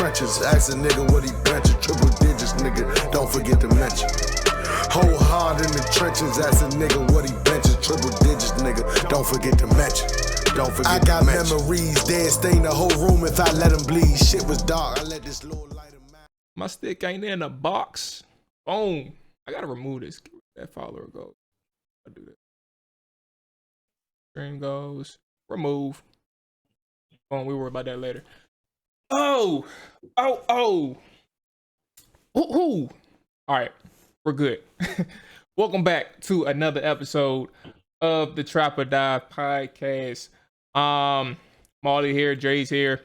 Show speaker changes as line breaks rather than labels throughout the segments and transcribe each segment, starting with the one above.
trenches. Ask a nigga what he benching. Triple digits, nigga, don't forget to mention. Whole hard in the trenches. Ask a nigga what he benching. Triple digits, nigga, don't forget to mention. Don't forget I got memories, dead stain the whole room if I let him bleed. Shit was dark, I let this little light of mine.
My stick ain't in a box. Boom. I gotta remove this. That follower goes. I'll do that. Stream goes. Remove. Boom, we worry about that later. Oh. All right, we're good. Welcome back to another episode of the Trap or Dive podcast. Marley here, Dre's here.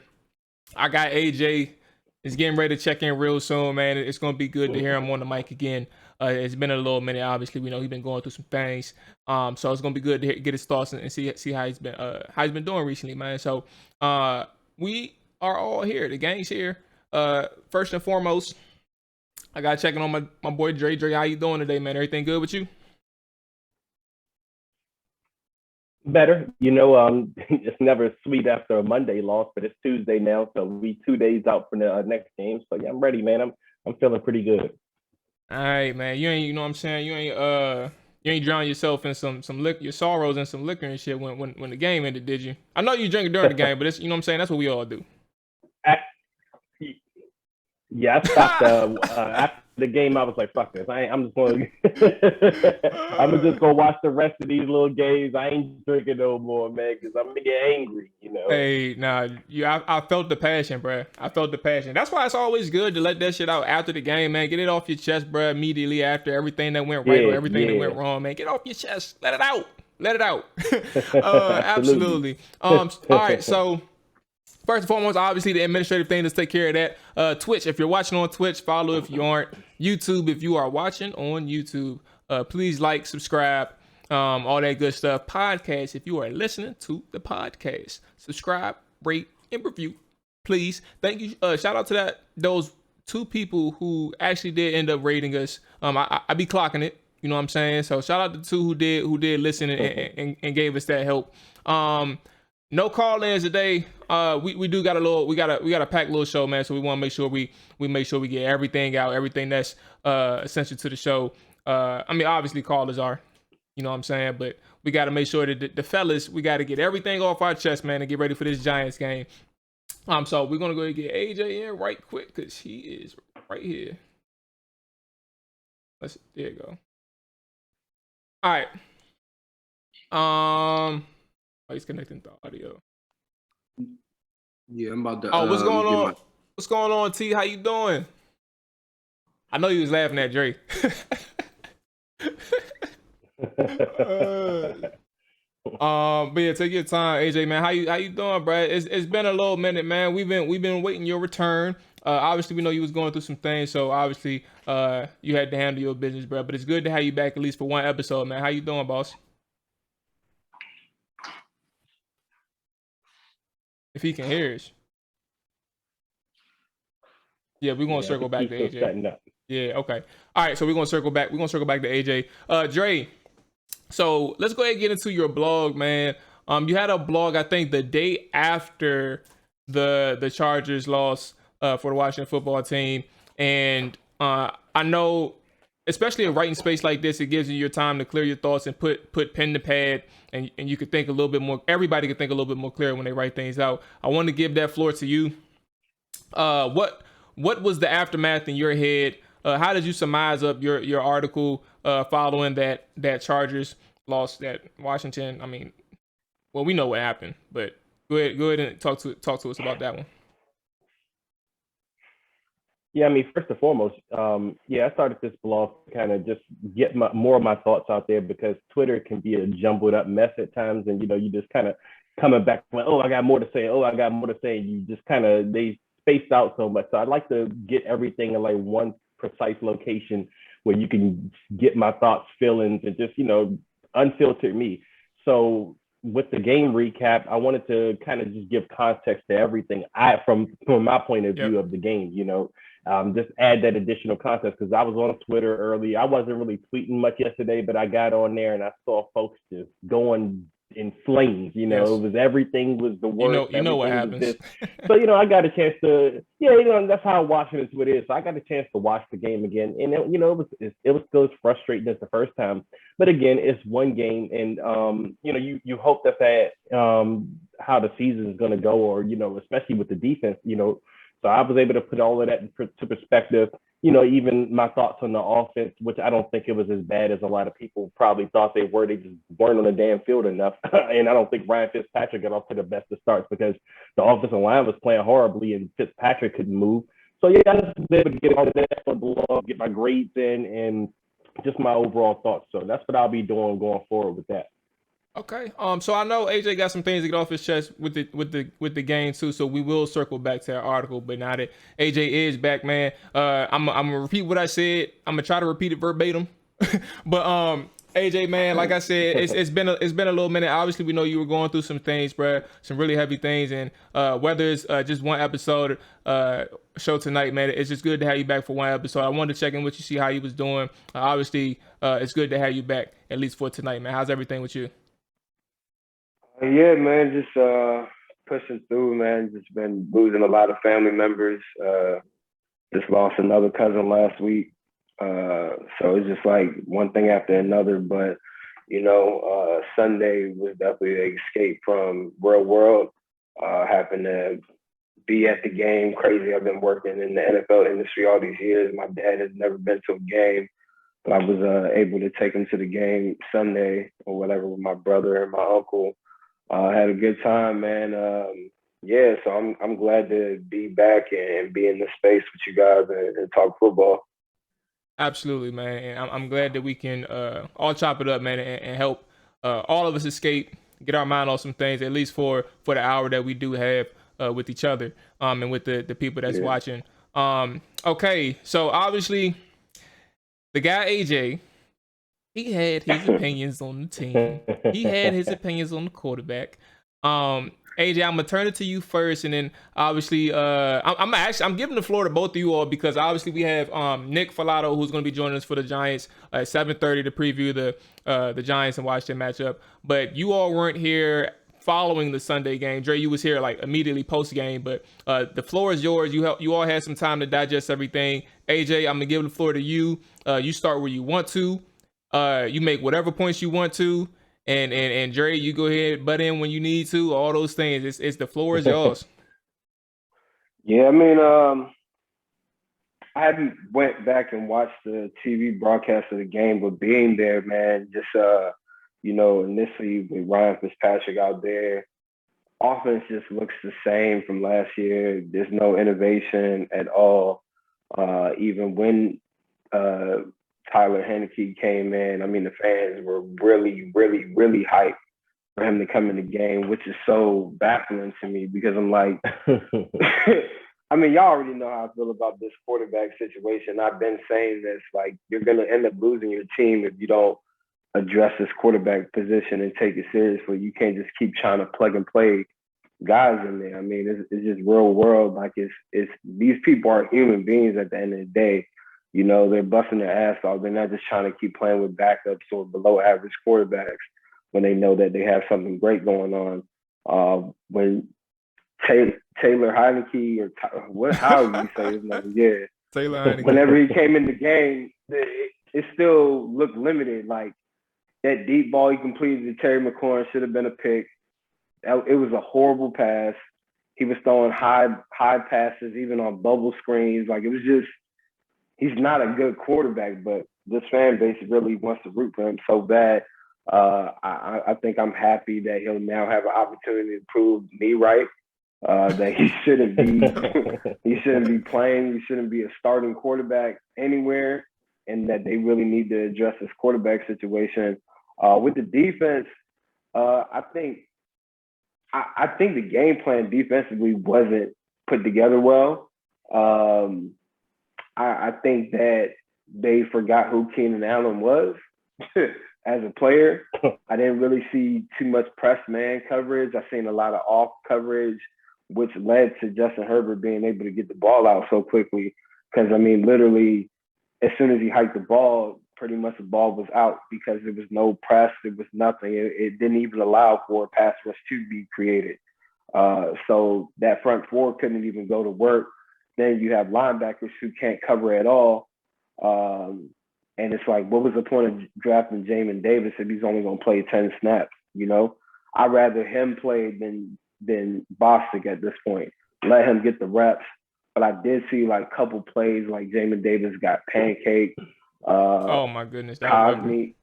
I got AJ. Is getting ready to check in real soon, man. It's gonna be good to hear him on the mic again. It's been a little minute. Obviously, we know he's been going through some things. So it's gonna be good to get his thoughts and see how he's been doing recently, man. So we are all here. The gang's here. First and foremost, I got checking on my boy Dre. Dre, how you doing today, man? Everything good with you?
Better. It's never sweet after a Monday loss, but it's Tuesday now, so we 2 days out from the next game. So yeah, I'm ready, man. I'm feeling pretty good.
All right, man. You know what I'm saying? You ain't drown yourself in some liquor, your sorrows in some liquor and shit when the game ended, did you? I know you drank during the game, but it's, you know what I'm saying? That's what we all do.
Yeah, I stopped after the game. I was like, "Fuck this! I'm just going. I'm just gonna watch the rest of these little games. I ain't drinking no more, man, because I'm gonna get angry."
Hey, nah, I felt the passion, bro. I felt the passion. That's why it's always good to let that shit out after the game, man. Get it off your chest, bro. Immediately after everything that went right or everything that went wrong, man. Get it off your chest. Let it out. Let it out. Absolutely. All right, so. First and foremost, obviously, the administrative thing is take care of that. Twitch, if you're watching on Twitch, follow if you aren't. YouTube, if you are watching on YouTube, please like, subscribe, all that good stuff. Podcast, if you are listening to the podcast, subscribe, rate, and review, please. Thank you. Shout out to those 2 people who actually did end up rating us. I be clocking it. You know what I'm saying? So shout out to 2 who did listen and gave us that help. No call-ins today. We do got we got a packed little show, man. So we want to make sure we make sure we get everything out, everything that's essential to the show. I mean, obviously callers are, you know what I'm saying, but we got to make sure that the fellas, we got to get everything off our chest, man, and get ready for this Giants game. So we're gonna go and get AJ in right quick because he is right here. There you go. All right. Oh, he's connecting to audio.
Yeah, I'm about to.
Oh, what's going on? What's going on, T? How you doing? I know you was laughing at Drake. But yeah, take your time, AJ, man. How you doing, bro? It's been a little minute, man. We've been waiting your return. Obviously, we know you was going through some things, so obviously, you had to handle your business, bro. But it's good to have you back at least for one episode, man. How you doing, boss? If he can hear us. Yeah, we're gonna circle back to AJ. Yeah, okay. All right, so we're gonna circle back. We're gonna circle back to AJ. Dre, so let's go ahead and get into your blog, man. You had a blog, I think, the day after the Chargers lost for the Washington football team. And I know, especially in writing space like this, it gives you your time to clear your thoughts and put pen to pad, and you could think a little bit more. Everybody can think a little bit more clear when they write things out. I want to give that floor to you. What was the aftermath in your head? How did you surmise up your article following that Chargers lost at Washington? I mean, well, we know what happened, but go ahead and talk to us about that one.
Yeah, I mean, first and foremost, I started this blog to kind of just get more of my thoughts out there, because Twitter can be a jumbled up mess at times, and you just kind of coming back like, oh, I got more to say. Oh, I got more to say. You just kind of, they spaced out so much. So I'd like to get everything in like one precise location where you can get my thoughts, feelings, and just unfiltered me. So with the game recap, I wanted to kind of just give context to everything from my point of view of the game, just add that additional context, because I was on Twitter early. I wasn't really tweeting much yesterday, but I got on there and I saw folks just going in flames. You know, it was everything was the worst.
You know what happens.
So I got a chance to, that's how watching is what it is. So I got a chance to watch the game again, and it was still as frustrating as the first time. But again, it's one game, and you hope that how the season is going to go, or especially with the defense. So I was able to put all of that into perspective. Even my thoughts on the offense, which I don't think it was as bad as a lot of people probably thought they were. They just weren't on the damn field enough. And I don't think Ryan Fitzpatrick got off to the best of starts because the offensive line was playing horribly and Fitzpatrick couldn't move. So I just was able to get all of that on the blog, get my grades in, and just my overall thoughts. So that's what I'll be doing going forward with that.
Okay. So I know AJ got some things to get off his chest with the game too. So we will circle back to that article. But now that AJ is back, man, I'm gonna repeat what I said. I'm gonna try to repeat it verbatim. But AJ, man, like I said, it's been a little minute. Obviously, we know you were going through some things, bro, some really heavy things, and whether it's just one episode show tonight, man, it's just good to have you back for one episode. I wanted to check in with you, see how you was doing. Obviously, it's good to have you back at least for tonight, man. How's everything with you?
Yeah, man, just pushing through, man. Just been losing a lot of family members. Just lost another cousin last week. So it's just like one thing after another. But, Sunday was definitely an escape from real world. Happened to be at the game. Crazy. I've been working in the NFL industry all these years. My dad has never been to a game. But I was able to take him to the game Sunday or whatever with my brother and my uncle. Had a good time, man. So I'm glad to be back and be in this space with you guys and talk football.
Absolutely, man. And I'm glad that we can all chop it up, man, and help all of us escape, get our mind off some things, at least for the hour that we do have with each other and with the people that's watching. Okay, so obviously the guy AJ, he had his opinions on the team. He had his opinions on the quarterback. AJ, I'm gonna turn it to you first, and then obviously, I'm giving the floor to both of you all because obviously we have Nick Falato who's gonna be joining us for the Giants at 7:30 to preview the Giants and watch their matchup. But you all weren't here following the Sunday game. Dre, you was here like immediately post game, but the floor is yours. You all had some time to digest everything. AJ, I'm gonna give the floor to you. You start where you want to. You make whatever points you want to, and Dre, you go ahead, butt in when you need to. All those things. It's the floor is yours.
Yeah, I mean, I hadn't went back and watched the TV broadcast of the game, but being there, man, just initially with Ryan Fitzpatrick out there, offense just looks the same from last year. There's no innovation at all. Even when Tyler Heineke came in, I mean, the fans were really, really, really hyped for him to come in the game, which is so baffling to me because I'm like, I mean, y'all already know how I feel about this quarterback situation. I've been saying this, like, you're going to end up losing your team if you don't address this quarterback position and take it seriously. You can't just keep trying to plug and play guys in there. I mean, it's just real world. Like, it's these people are human beings at the end of the day. They're busting their ass off. They're not just trying to keep playing with backups or below average quarterbacks when they know that they have something great going on. When Taylor Heineke or however you say his name,
Taylor Heineke.
Whenever he came in the game, it still looked limited. Like that deep ball he completed to Terry McLaurin should have been a pick. It was a horrible pass. He was throwing high passes, even on bubble screens. Like it was just. He's not a good quarterback, but this fan base really wants to root for him so bad. I think I'm happy that he'll now have an opportunity to prove me right. That he shouldn't be playing. He shouldn't be a starting quarterback anywhere, and that they really need to address this quarterback situation. With the defense, I think the game plan defensively wasn't put together well. I think that they forgot who Keenan Allen was as a player. I didn't really see too much press man coverage. I seen a lot of off coverage, which led to Justin Herbert being able to get the ball out so quickly. Because, I mean, literally, as soon as he hiked the ball, pretty much the ball was out because there was no press, there was nothing. It didn't even allow for a pass rush to be created. So that front four couldn't even go to work. Then you have linebackers who can't cover at all. And it's like, what was the point of drafting Jamin Davis if he's only going to play 10 snaps? You know, I'd rather him play than Bostic at this point. Let him get the reps. But I did see like a couple plays like Jamin Davis got pancaked.
Oh my goodness.
Cosme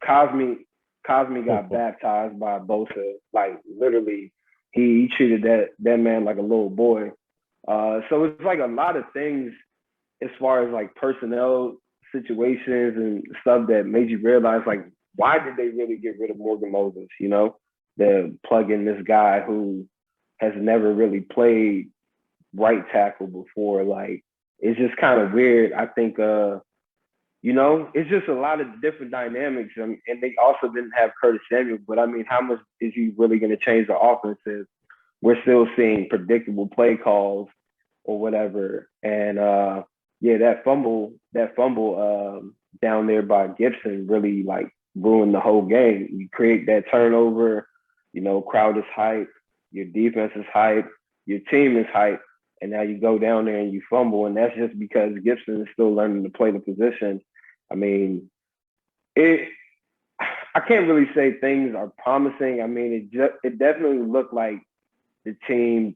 got baptized by Bosa. Like literally, he treated that man like a little boy. So it's like a lot of things as far as like personnel situations and stuff that made you realize like, why did they really get rid of Morgan Moses? You know, to plug in this guy who has never really played right tackle before. Like, it's just kind of weird. I think, you know, it's just a lot of different dynamics. And they also didn't have Curtis Samuel. But I mean, how much is he really going to change the offense if we're still seeing predictable play calls or whatever? And yeah, that fumble down there by Gibson really like ruined the whole game. You create that turnover, you know, crowd is hype, your defense is hype, your team is hype, and now you go down there and you fumble, and that's just because Gibson is still learning to play the position. I mean, I can't really say things are promising. I mean, it definitely looked like the team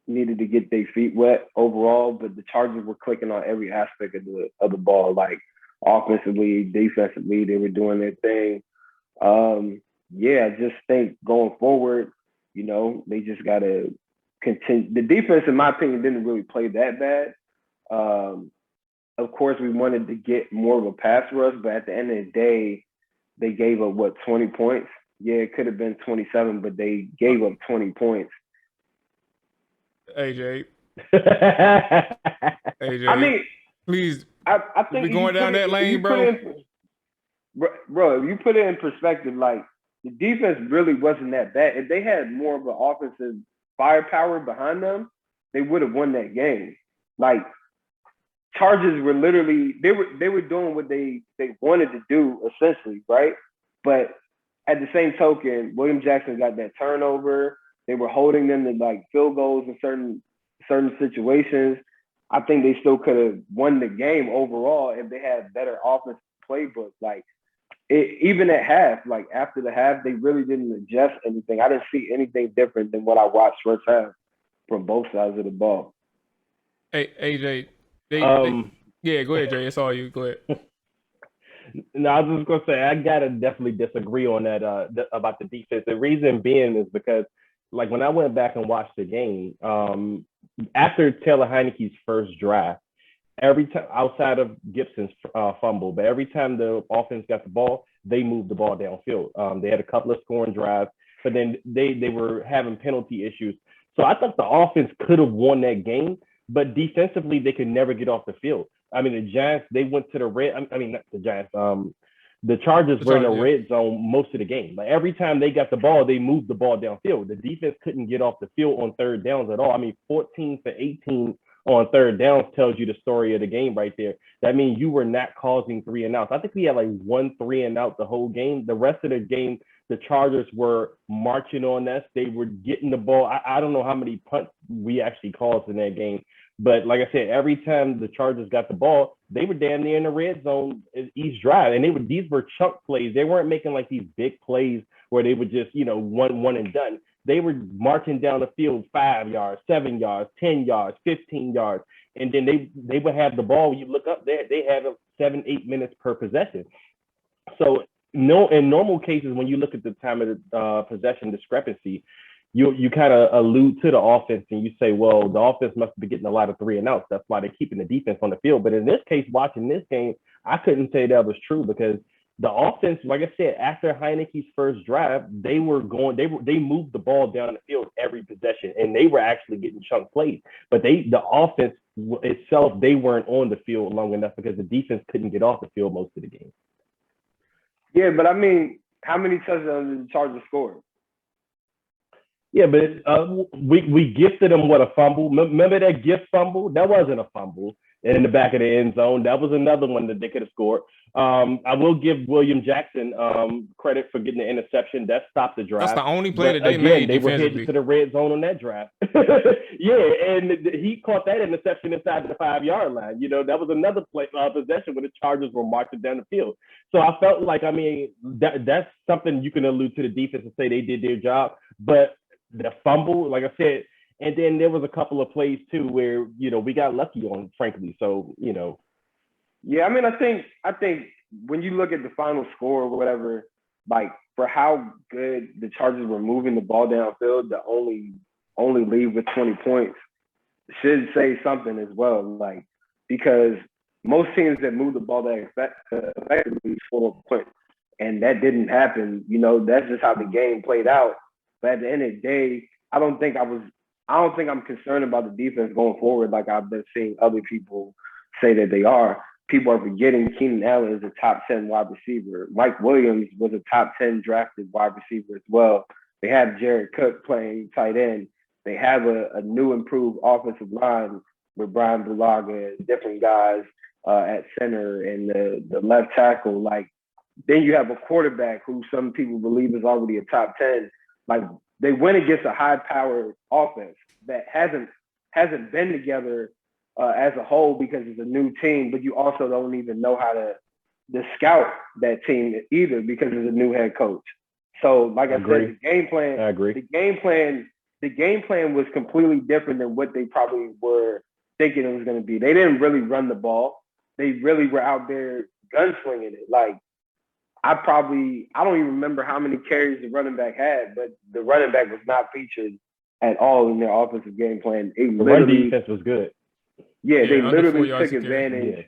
needed to get their feet wet overall, but the Chargers were clicking on every aspect of the ball, like offensively, defensively, they were doing their thing. Yeah, I just think going forward, you know, they just got to continue. The defense, in my opinion, didn't really play that bad. Of course, we wanted to get more of a pass rush, but at the end of the day, they gave up, 20 points? Yeah, it could have been 27, but they gave up 20 points.
AJ.
I mean,
please.
I think
we're going down that lane, bro.
Bro, if you put it in perspective, like the defense really wasn't that bad. If they had more of an offensive firepower behind them, they would have won that game. Like Chargers were literally they were doing what they wanted to do essentially, right? But at the same token, William Jackson got that turnover. They were holding them to like field goals in certain situations. I think they still could have won the game overall if they had better offensive playbook. Like even at half, like after the half, they really didn't adjust anything. I didn't see anything different than what I watched first half from both sides of the ball.
Hey, AJ, yeah, go ahead, Jay. It's all you. Go ahead.
No, I was just gonna say I gotta definitely disagree on that about the defense. The reason being is because, like, when I went back and watched the game, after Taylor Heineke's first drive, every time outside of Gibson's fumble, but every time the offense got the ball, they moved the ball downfield. They had a couple of scoring drives, but then they were having penalty issues. So I thought the offense could have won that game, but defensively they could never get off the field. I mean, the Giants, they went to the red. I mean, not the Giants. The Chargers were in the red zone most of the game. Like every time they got the ball, they moved the ball downfield. The defense couldn't get off the field on third downs at all. I mean, 14 for 18 on third downs tells you the story of the game right there. That means you were not causing 3 and outs. I think we had like 1 3 and out the whole game. The rest of the game, the Chargers were marching on us. They were getting the ball. I don't know how many punts we actually caused in that game. But like I said, every time the Chargers got the ball, they were damn near in the red zone each drive. And these were chunk plays. They weren't making like these big plays where they would just, one and done. They were marching down the field 5 yards, 7 yards, 10 yards, 15 yards. And then they would have the ball. You look up there, they have 7-8 minutes per possession. So in normal cases, when you look at the time of the possession discrepancy, you kind of allude to the offense and you say, well, the offense must be getting a lot of 3 and outs. That's why they're keeping the defense on the field. But in this case, watching this game, I couldn't say that was true because the offense, like I said, after Heineke's first drive, they moved the ball down the field every possession, and they were actually getting chunk plays. But the offense itself, they weren't on the field long enough because the defense couldn't get off the field most of the game.
Yeah, but I mean, how many touchdowns did the Chargers score?
Yeah, but we gifted them a fumble. Remember that gift fumble? That wasn't a fumble. and in the back of the end zone. That was another one that they could have scored. I will give William Jackson credit for getting the interception. That stopped the drive.
That's the only play that they made
They were
defensively.
headed to the red zone on that drive. Yeah, and he caught that interception inside the 5-yard line. You know, that was another possession where the Chargers were marching down the field. So I felt like, I mean, that's something you can allude to the defense and say they did their job. But the fumble, like I said, and then there was a couple of plays too where, you know, we got lucky on, frankly. So, you know.
Yeah, I mean, I think when you look at the final score or whatever, like for how good the Chargers were moving the ball downfield, the only lead with 20 points should say something as well. Like, because most teams that move the ball that effectively score points, and that didn't happen. You know, that's just how the game played out. But at the end of the day, I don't think I'm concerned about the defense going forward like I've been seeing other people say that they are. People are forgetting Keenan Allen is a top 10 wide receiver. Mike Williams was a top 10 drafted wide receiver as well. They have Jared Cook playing tight end. They have a new improved offensive line with Brian Bulaga and different guys at center and the left tackle. Like, then you have a quarterback who some people believe is already a top 10. Like, they went against a high-powered offense that hasn't been together as a whole because it's a new team, but you also don't even know how to scout that team either because it's a new head coach. So, like I said, the game plan.
I agree.
The game plan was completely different than what they probably were thinking it was going to be. They didn't really run the ball. They really were out there gunslinging it. Like, I don't even remember how many carries the running back had, but the running back was not featured at all in their offensive game plan.
The run defense was good.
Yeah, they literally took advantage.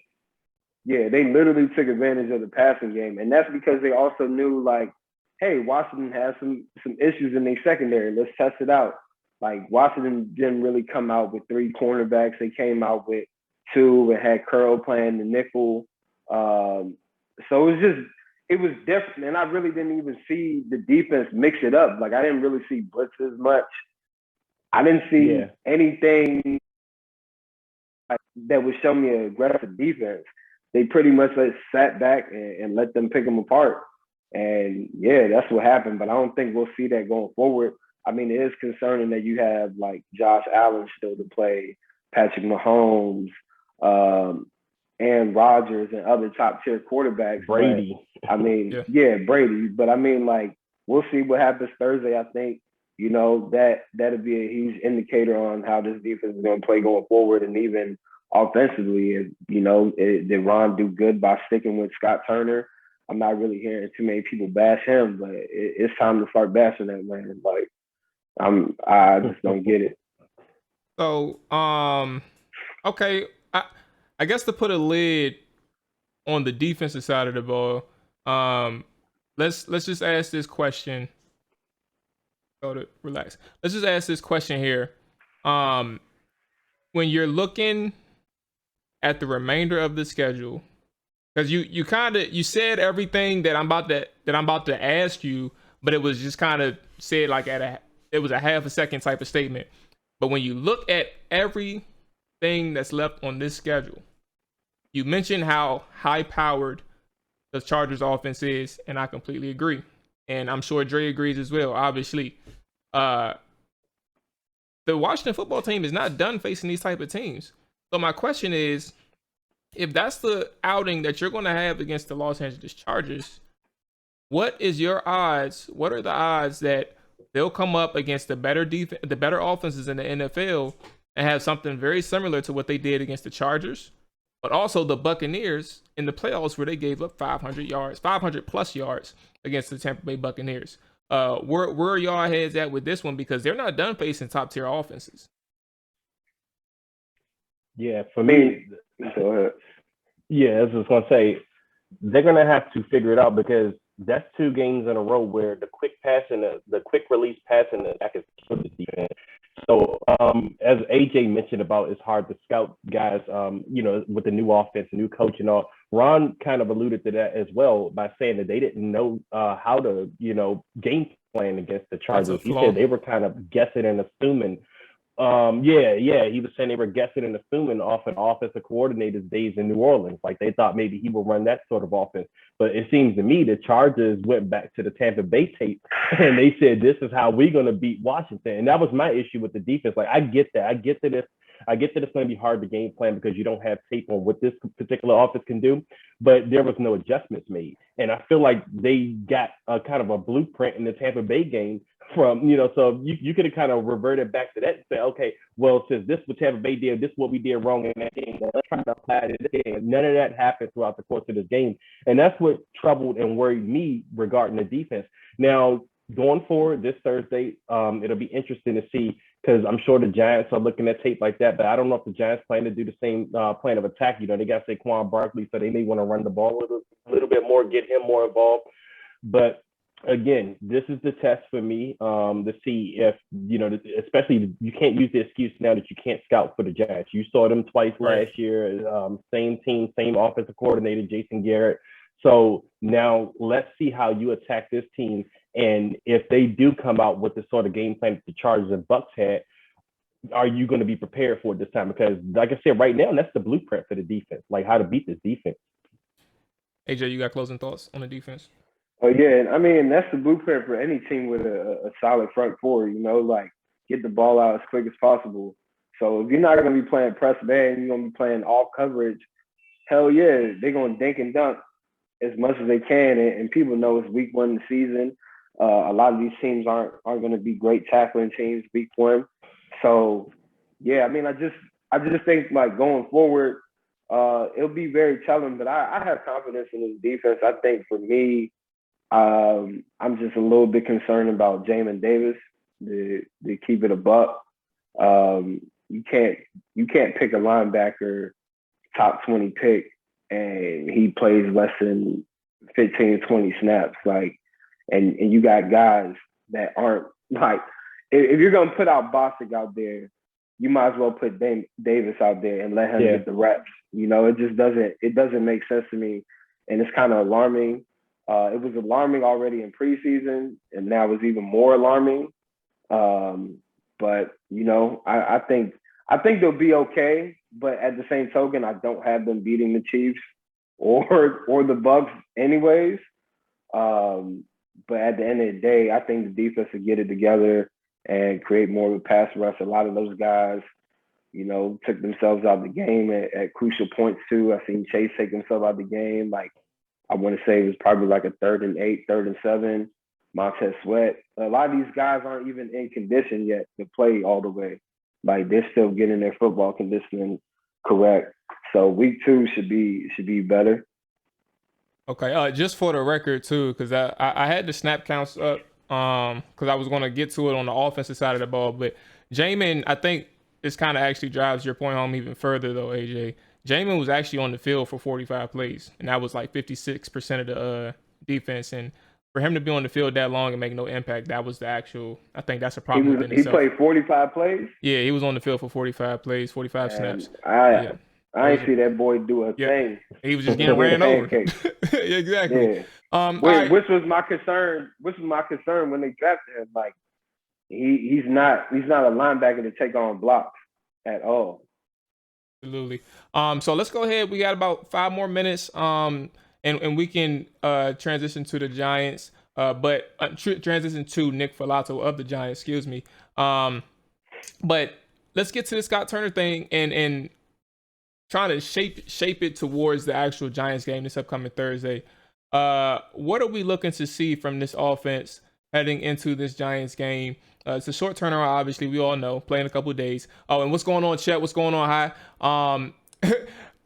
Yeah, they literally took advantage of the passing game. And that's because they also knew, like, hey, Washington has some issues in their secondary. Let's test it out. Like, Washington didn't really come out with 3 cornerbacks. They came out with 2 and had Curl playing the nickel. So it was different. And I really didn't even see the defense mix it up. Like, I didn't really see blitzes much. I didn't see anything that would show me an aggressive defense. They pretty much sat back and let them pick them apart. And yeah, that's what happened. But I don't think we'll see that going forward. I mean, it is concerning that you have like Josh Allen still to play, Patrick Mahomes, Aaron Rodgers, and other top tier quarterbacks.
Brady.
But, I mean, Brady. But I mean, like, we'll see what happens Thursday. I think, you know, that'll be a huge indicator on how this defense is going to play going forward, and even offensively. And, you know, did Ron do good by sticking with Scott Turner? I'm not really hearing too many people bash him, but it's time to start bashing that man. Like, I just don't get it.
So, okay, I guess to put a lid on the defensive side of the ball, let's just ask this question. Relax. Let's just ask this question here. When you're looking at the remainder of the schedule, because you said everything that I'm about to ask you, but it was just kind of said like it was a half a second type of statement. But when you look at everything that's left on this schedule, you mentioned how high powered the Chargers offense is, and I completely agree. And I'm sure Dre agrees as well, obviously. The Washington football team is not done facing these type of teams. So my question is, if that's the outing that you're going to have against the Los Angeles Chargers, what are the odds that they'll come up against the better offenses in the NFL and have something very similar to what they did against the Chargers, but also the Buccaneers in the playoffs where they gave up 500 plus yards against the Tampa Bay Buccaneers? Where are y'all heads at with this one? Because they're not done facing top tier offenses.
Yeah, for me,
go ahead.
Yeah, I was just gonna say they're gonna have to figure it out, because that's 2 games in a row where the quick pass and the quick release pass and the back is the defense. So as AJ mentioned about, it's hard to scout guys, you know, with the new offense, new coach and all. Ron kind of alluded to that as well by saying that they didn't know how to, you know, game plan against the Chargers. He said they were kind of guessing and assuming He was saying they were guessing and assuming off an offensive coordinator's days in New Orleans. Like they thought maybe he would run that sort of offense. But it seems to me the Chargers went back to the Tampa Bay tape and they said, this is how we're going to beat Washington. And that was my issue with the defense. Like, I get that. I get that it's going to be hard to game plan because you don't have tape on what this particular offense can do, but there was no adjustments made. And I feel like they got a kind of a blueprint in the Tampa Bay game from, so you could have kind of reverted back to that and say, okay, well, since this was Tampa Bay did, this is what we did wrong in that game. Let's try to apply it in this game. None of that happened throughout the course of this game. And that's what troubled and worried me regarding the defense. Now, going forward this Thursday, it'll be interesting to see because I'm sure the Giants are looking at tape like that, but I don't know if the Giants plan to do the same plan of attack. They got Saquon Barkley, so they may want to run the ball a little bit more, get him more involved. But again, this is the test for me to see if, especially you can't use the excuse now that you can't scout for the Giants. You saw them twice last year, same team, same offensive coordinator, Jason Garrett. So now let's see how you attack this team. And if they do come out with the sort of game plan that the Chargers and Bucks had, are you going to be prepared for it this time? Because like I said, right now, that's the blueprint for the defense, like how to beat this defense.
AJ, you got closing thoughts on the defense?
Oh, yeah. I mean, that's the blueprint for any team with a solid front four, like get the ball out as quick as possible. So if you're not going to be playing press man, you're going to be playing off coverage, hell yeah, they're going to dink and dunk as much as they can. And people know it's week one of the season. A lot of these teams aren't going to be great tackling teams week one. So, yeah, I mean, I just think, like, going forward, it'll be very telling. But I have confidence in this defense. I think for me, I'm just a little bit concerned about Jamin Davis, to keep it a buck. You can't pick a linebacker top 20 pick and he plays less than 15, 20 snaps. Like, and you got guys that aren't like, if you're going to put out Bostic out there, you might as well put Davis out there and let him get the reps. It doesn't make sense to me. And it's kind of alarming. It was alarming already in preseason, and now it's even more alarming. But I think they'll be okay. But at the same token, I don't have them beating the Chiefs or the Bucks anyways. But at the end of the day, I think the defense will get it together and create more of a pass rush. A lot of those guys, took themselves out of the game at crucial points too. I seen Chase take himself out of the game. Like, I want to say it was probably like a 3rd and 8, 3rd and 7. Montez Sweat. A lot of these guys aren't even in condition yet to play all the way. Like, they're still getting their football conditioning correct. So week 2 should be better.
Okay, just for the record too, because I had the snap counts up because I was going to get to it on the offensive side of the ball, but Jamin, I think this kind of actually drives your point home even further though, AJ. Jamin was actually on the field for 45 plays, and that was like 56% of the defense. And for him to be on the field that long and make no impact, that was the actual. I think that's a problem within
itself. He played 45 plays?
Yeah, he was on the field for 45 plays, 45 snaps.
I ain't see that boy do a thing.
He was just getting ran over. Exactly.
Yeah. Which was my concern. Which was my concern when they drafted him. Like, he's not a linebacker to take on blocks at all.
Absolutely. So let's go ahead. We got about 5 more minutes. And we can transition to the Giants. But transition to Nick Falato of the Giants. Excuse me. But let's get to the Scott Turner thing and trying to shape it towards the actual Giants game this upcoming Thursday. What are we looking to see from this offense heading into this Giants game? It's a short turnaround, obviously. We all know, playing a couple of days. Oh, and what's going on, Chet? What's going on, Hi?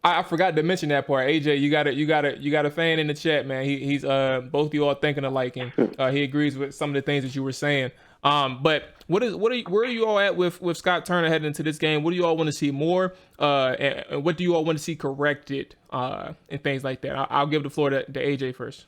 I forgot to mention that part. AJ, you got a fan in the chat, man. He's both of you all thinking alike, and he agrees with some of the things that you were saying. But where are you all at with Scott Turner heading into this game? What do you all want to see more? And what do you all want to see corrected and things like that? I'll give the floor to AJ first.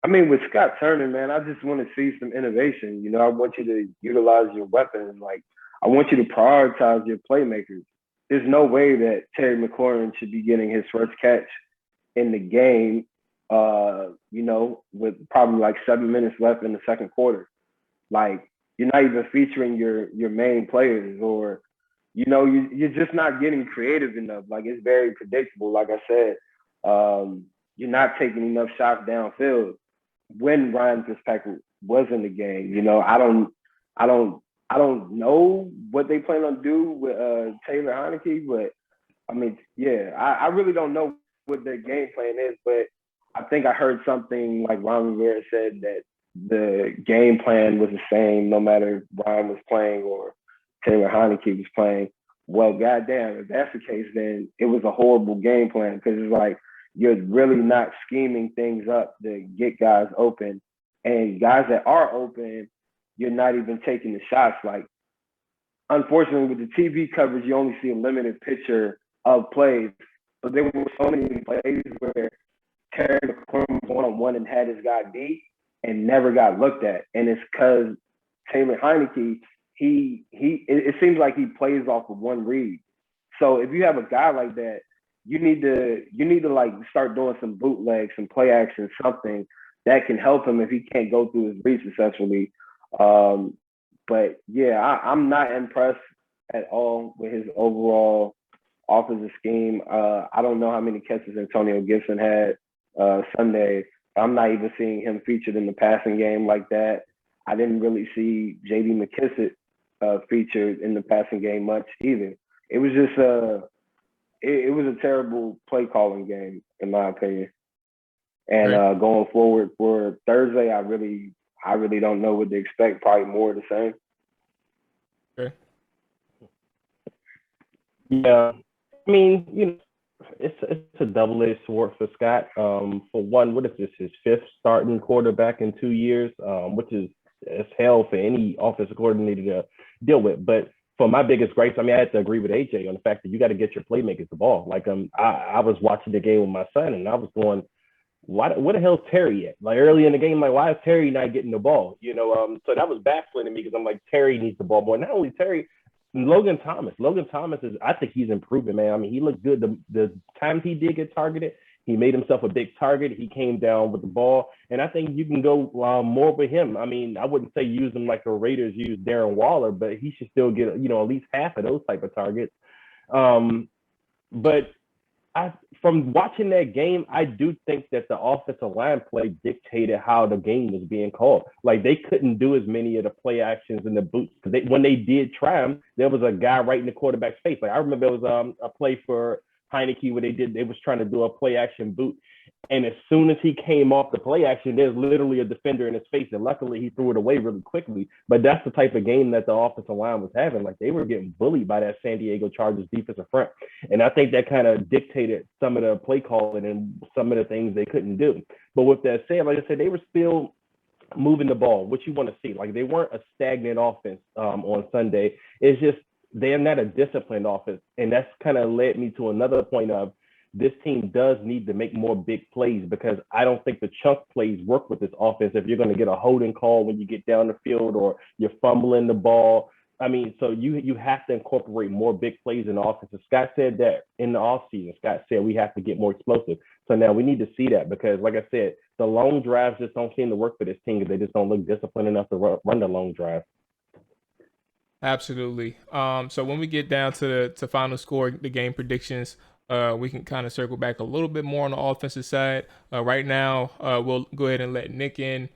I mean, with Scott Turner, man, I just want to see some innovation. I want you to utilize your weapon. Like, I want you to prioritize your playmakers. There's no way that Terry McLaurin should be getting his first catch in the game, with probably like 7 minutes left in the second quarter. Like, you're not even featuring your main players, or you're just not getting creative enough. Like, it's very predictable. Like I said, you're not taking enough shots downfield when Ryan Fitzpatrick was in the game. I don't know what they plan on do with Taylor Heineke, but I mean, yeah, I really don't know what their game plan is, but I think I heard something like Ron Rivera said that the game plan was the same no matter if Ryan was playing or Taylor Heineke was playing. Well, goddamn, if that's the case, then it was a horrible game plan, because it's like you're really not scheming things up to get guys open, and guys that are open, you're not even taking the shots. Like, unfortunately, with the TV coverage, you only see a limited picture of plays, but there were so many plays where Terry McLaurin was one-on-one and had his guy beat and never got looked at, and it's because Taylor Heineke, it seems like he plays off of one read. So if you have a guy like that, you need to like start doing some bootlegs, some play action, something that can help him if he can't go through his read successfully. But yeah, I'm not impressed at all with his overall offensive scheme. I don't know how many catches Antonio Gibson had Sunday. I'm not even seeing him featured in the passing game like that. I didn't really see J.D. McKissic featured in the passing game much either. It was just it was a terrible play calling game, in my opinion. And going forward for Thursday, I really don't know what to expect. Probably more of the same.
Okay.
Yeah, I mean, it's a double-edged sword for Scott. For one, what is this, his fifth starting quarterback in 2 years, which is as hell for any offensive coordinator to deal with. But for my biggest gripes, I mean, I had to agree with AJ on the fact that you got to get your playmakers the ball. Like, I was watching the game with my son, and I was going, where the hell's Terry at? Like, early in the game, like, why is Terry not getting the ball? So that was baffling to me, because I'm like, Terry needs the ball more. Not only Terry, Logan Thomas is, I think he's improving, man. I mean, he looked good. The times he did get targeted, he made himself a big target. He came down with the ball, and I think you can go more with him. I mean, I wouldn't say use him like the Raiders used Darren Waller, but he should still get, at least half of those type of targets. But from watching that game, I do think that the offensive line play dictated how the game was being called. Like, they couldn't do as many of the play actions in the boots, because when they did try them, there was a guy right in the quarterback's face. Like, I remember it was a play for Heineke where they was trying to do a play action boot, and as soon as he came off the play action, there's literally a defender in his face, and luckily he threw it away really quickly. But that's the type of game that the offensive line was having. Like, they were getting bullied by that San Diego Chargers defensive front, and I think that kind of dictated some of the play calling and some of the things they couldn't do. But with that said, like I said, they were still moving the ball, which you want to see. Like, they weren't a stagnant offense on Sunday. It's just they're not a disciplined offense. And that's kind of led me to another point of this team does need to make more big plays, because I don't think the chunk plays work with this offense. If you're going to get a holding call when you get down the field, or you're fumbling the ball, I mean, so you have to incorporate more big plays in the offense. And Scott said that in the offseason. Scott said we have to get more explosive. So now we need to see that, because, like I said, the long drives just don't seem to work for this team, because they just don't look disciplined enough to run the long drive.
Absolutely. So when we get down to final score, the game predictions, we can kind of circle back a little bit more on the offensive side. Right now, we'll go ahead and let Nick in.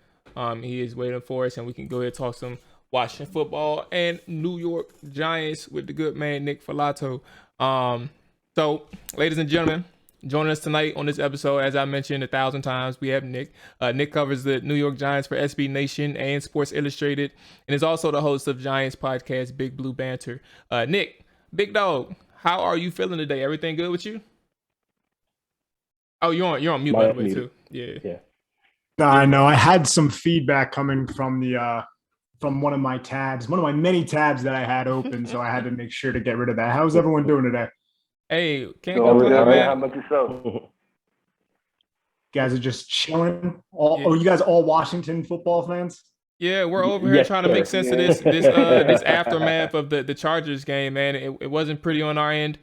He is waiting for us, and we can go ahead and talk some Washington football and New York Giants with the good man, Nick Falato. So, ladies and gentlemen, joining us tonight on this episode, as I mentioned 1,000 times, we have Nick. Nick covers the New York Giants for SB Nation and Sports Illustrated, and is also the host of Giants podcast, Big Blue Banter. Nick, big dog, how are you feeling today? Everything good with you? Oh, you're on mute, by the way, too. Yeah.
No, I know. I had some feedback coming from the from one of my tabs, one of my many tabs that I had open, so I had to make sure to get rid of that. How's everyone doing today?
Hey, can't complain, man.
How much yourself?
You guys are just chilling. Are you guys all Washington football fans?
Yeah, we're over here trying to make sense of this aftermath of the Chargers game, man. It wasn't pretty on our end.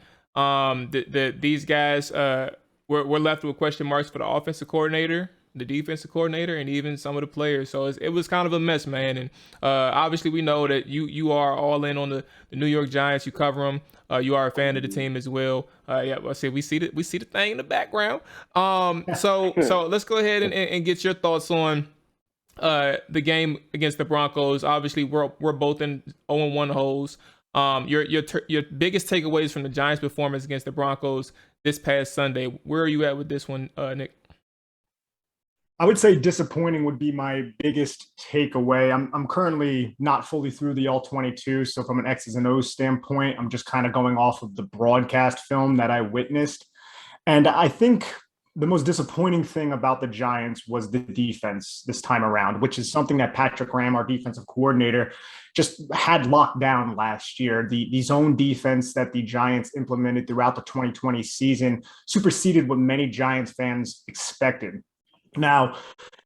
These guys we're left with question marks for the offensive coordinator. the defensive coordinator, and even some of the players. So it was kind of a mess, man. And obviously we know that you are all in on the New York Giants. You cover them. You are a fan of the team as well. Yeah, I see. We see the thing in the background. So let's go ahead and get your thoughts on the game against the Broncos. Obviously, we're both in 0-1 holes. Your biggest takeaways from the Giants' performance against the Broncos this past Sunday. Where are you at with this one, Nick?
I would say disappointing would be my biggest takeaway. I'm currently not fully through the All-22, so from an X's and O's standpoint, I'm just kind of going off of the broadcast film that I witnessed. And I think the most disappointing thing about the Giants was the defense this time around, which is something that Patrick Graham, our defensive coordinator, just had locked down last year. The zone defense that the Giants implemented throughout the 2020 season superseded what many Giants fans expected. Now,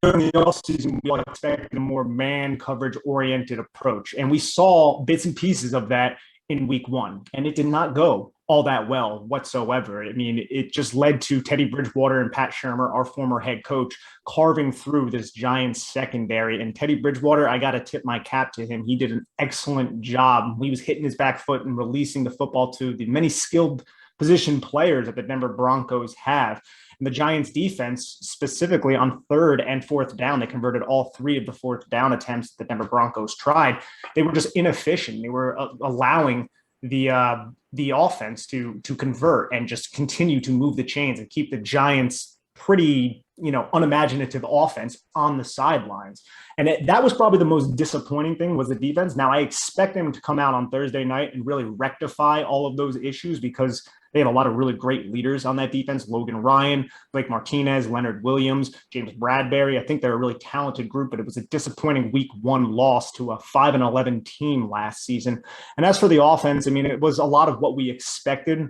during the offseason, we all expected a more man coverage-oriented approach, and we saw bits and pieces of that in week one, and it did not go all that well whatsoever. I mean, it just led to Teddy Bridgewater and Pat Shurmur, our former head coach, carving through this Giants secondary. And Teddy Bridgewater, I got to tip my cap to him. He did an excellent job. He was hitting his back foot and releasing the football to the many skilled position players that the Denver Broncos have. And the Giants defense, specifically on third and fourth down, they converted all three of the fourth down attempts the Denver Broncos tried. They were just inefficient. They were allowing the offense to convert and just continue to move the chains and keep the Giants pretty, unimaginative offense on the sidelines. And that was probably the most disappointing thing, was the defense. Now I expect them to come out on Thursday night and really rectify all of those issues, because they have a lot of really great leaders on that defense. Logan Ryan, Blake Martinez, Leonard Williams, James Bradbury. I think they're a really talented group, but it was a disappointing week one loss to a 5-11 team last season. And as for the offense, I mean, it was a lot of what we expected.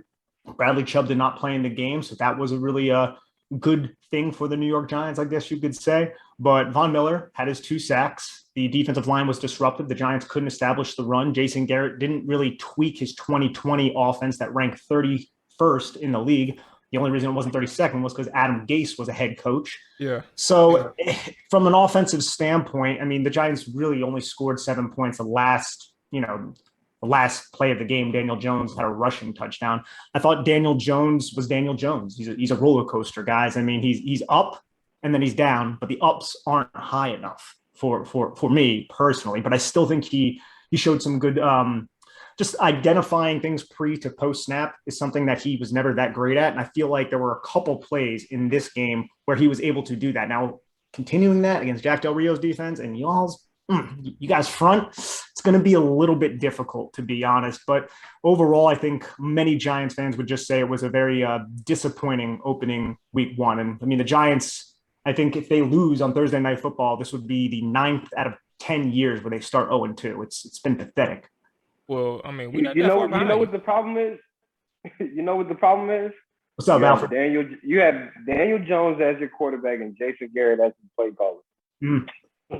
Bradley Chubb did not play in the game, so that was a really good thing for the New York Giants, I guess you could say. But Von Miller had his 2 sacks. The defensive line was disrupted. The Giants couldn't establish the run. Jason Garrett didn't really tweak his 2020 offense that ranked 31st in the league. The only reason it wasn't 32nd was because Adam Gase was a head coach.
Yeah.
So from an offensive standpoint, I mean, the Giants really only scored 7 points. The last play of the game, Daniel Jones had a rushing touchdown. I thought Daniel Jones was Daniel Jones. He's a roller coaster, guys. I mean, he's up and then he's down, but the ups aren't high enough for me personally. But I still think he showed some good just identifying things pre to post snap is something that he was never that great at. And I feel like there were a couple plays in this game where he was able to do that. Now, continuing that against Jack Del Rio's defense and you guys front, it's going to be a little bit difficult, to be honest. But overall, I think many Giants fans would just say it was a very disappointing opening week one. And I mean, the Giants, I think if they lose on Thursday Night Football, this would be the 9th out of 10 years where they start 0-2. It's been pathetic.
Well, I mean, we're not
you know what the problem is? You know what the problem is?
What's up, Alfred?
You have Daniel Jones as your quarterback and Jason Garrett as the play caller.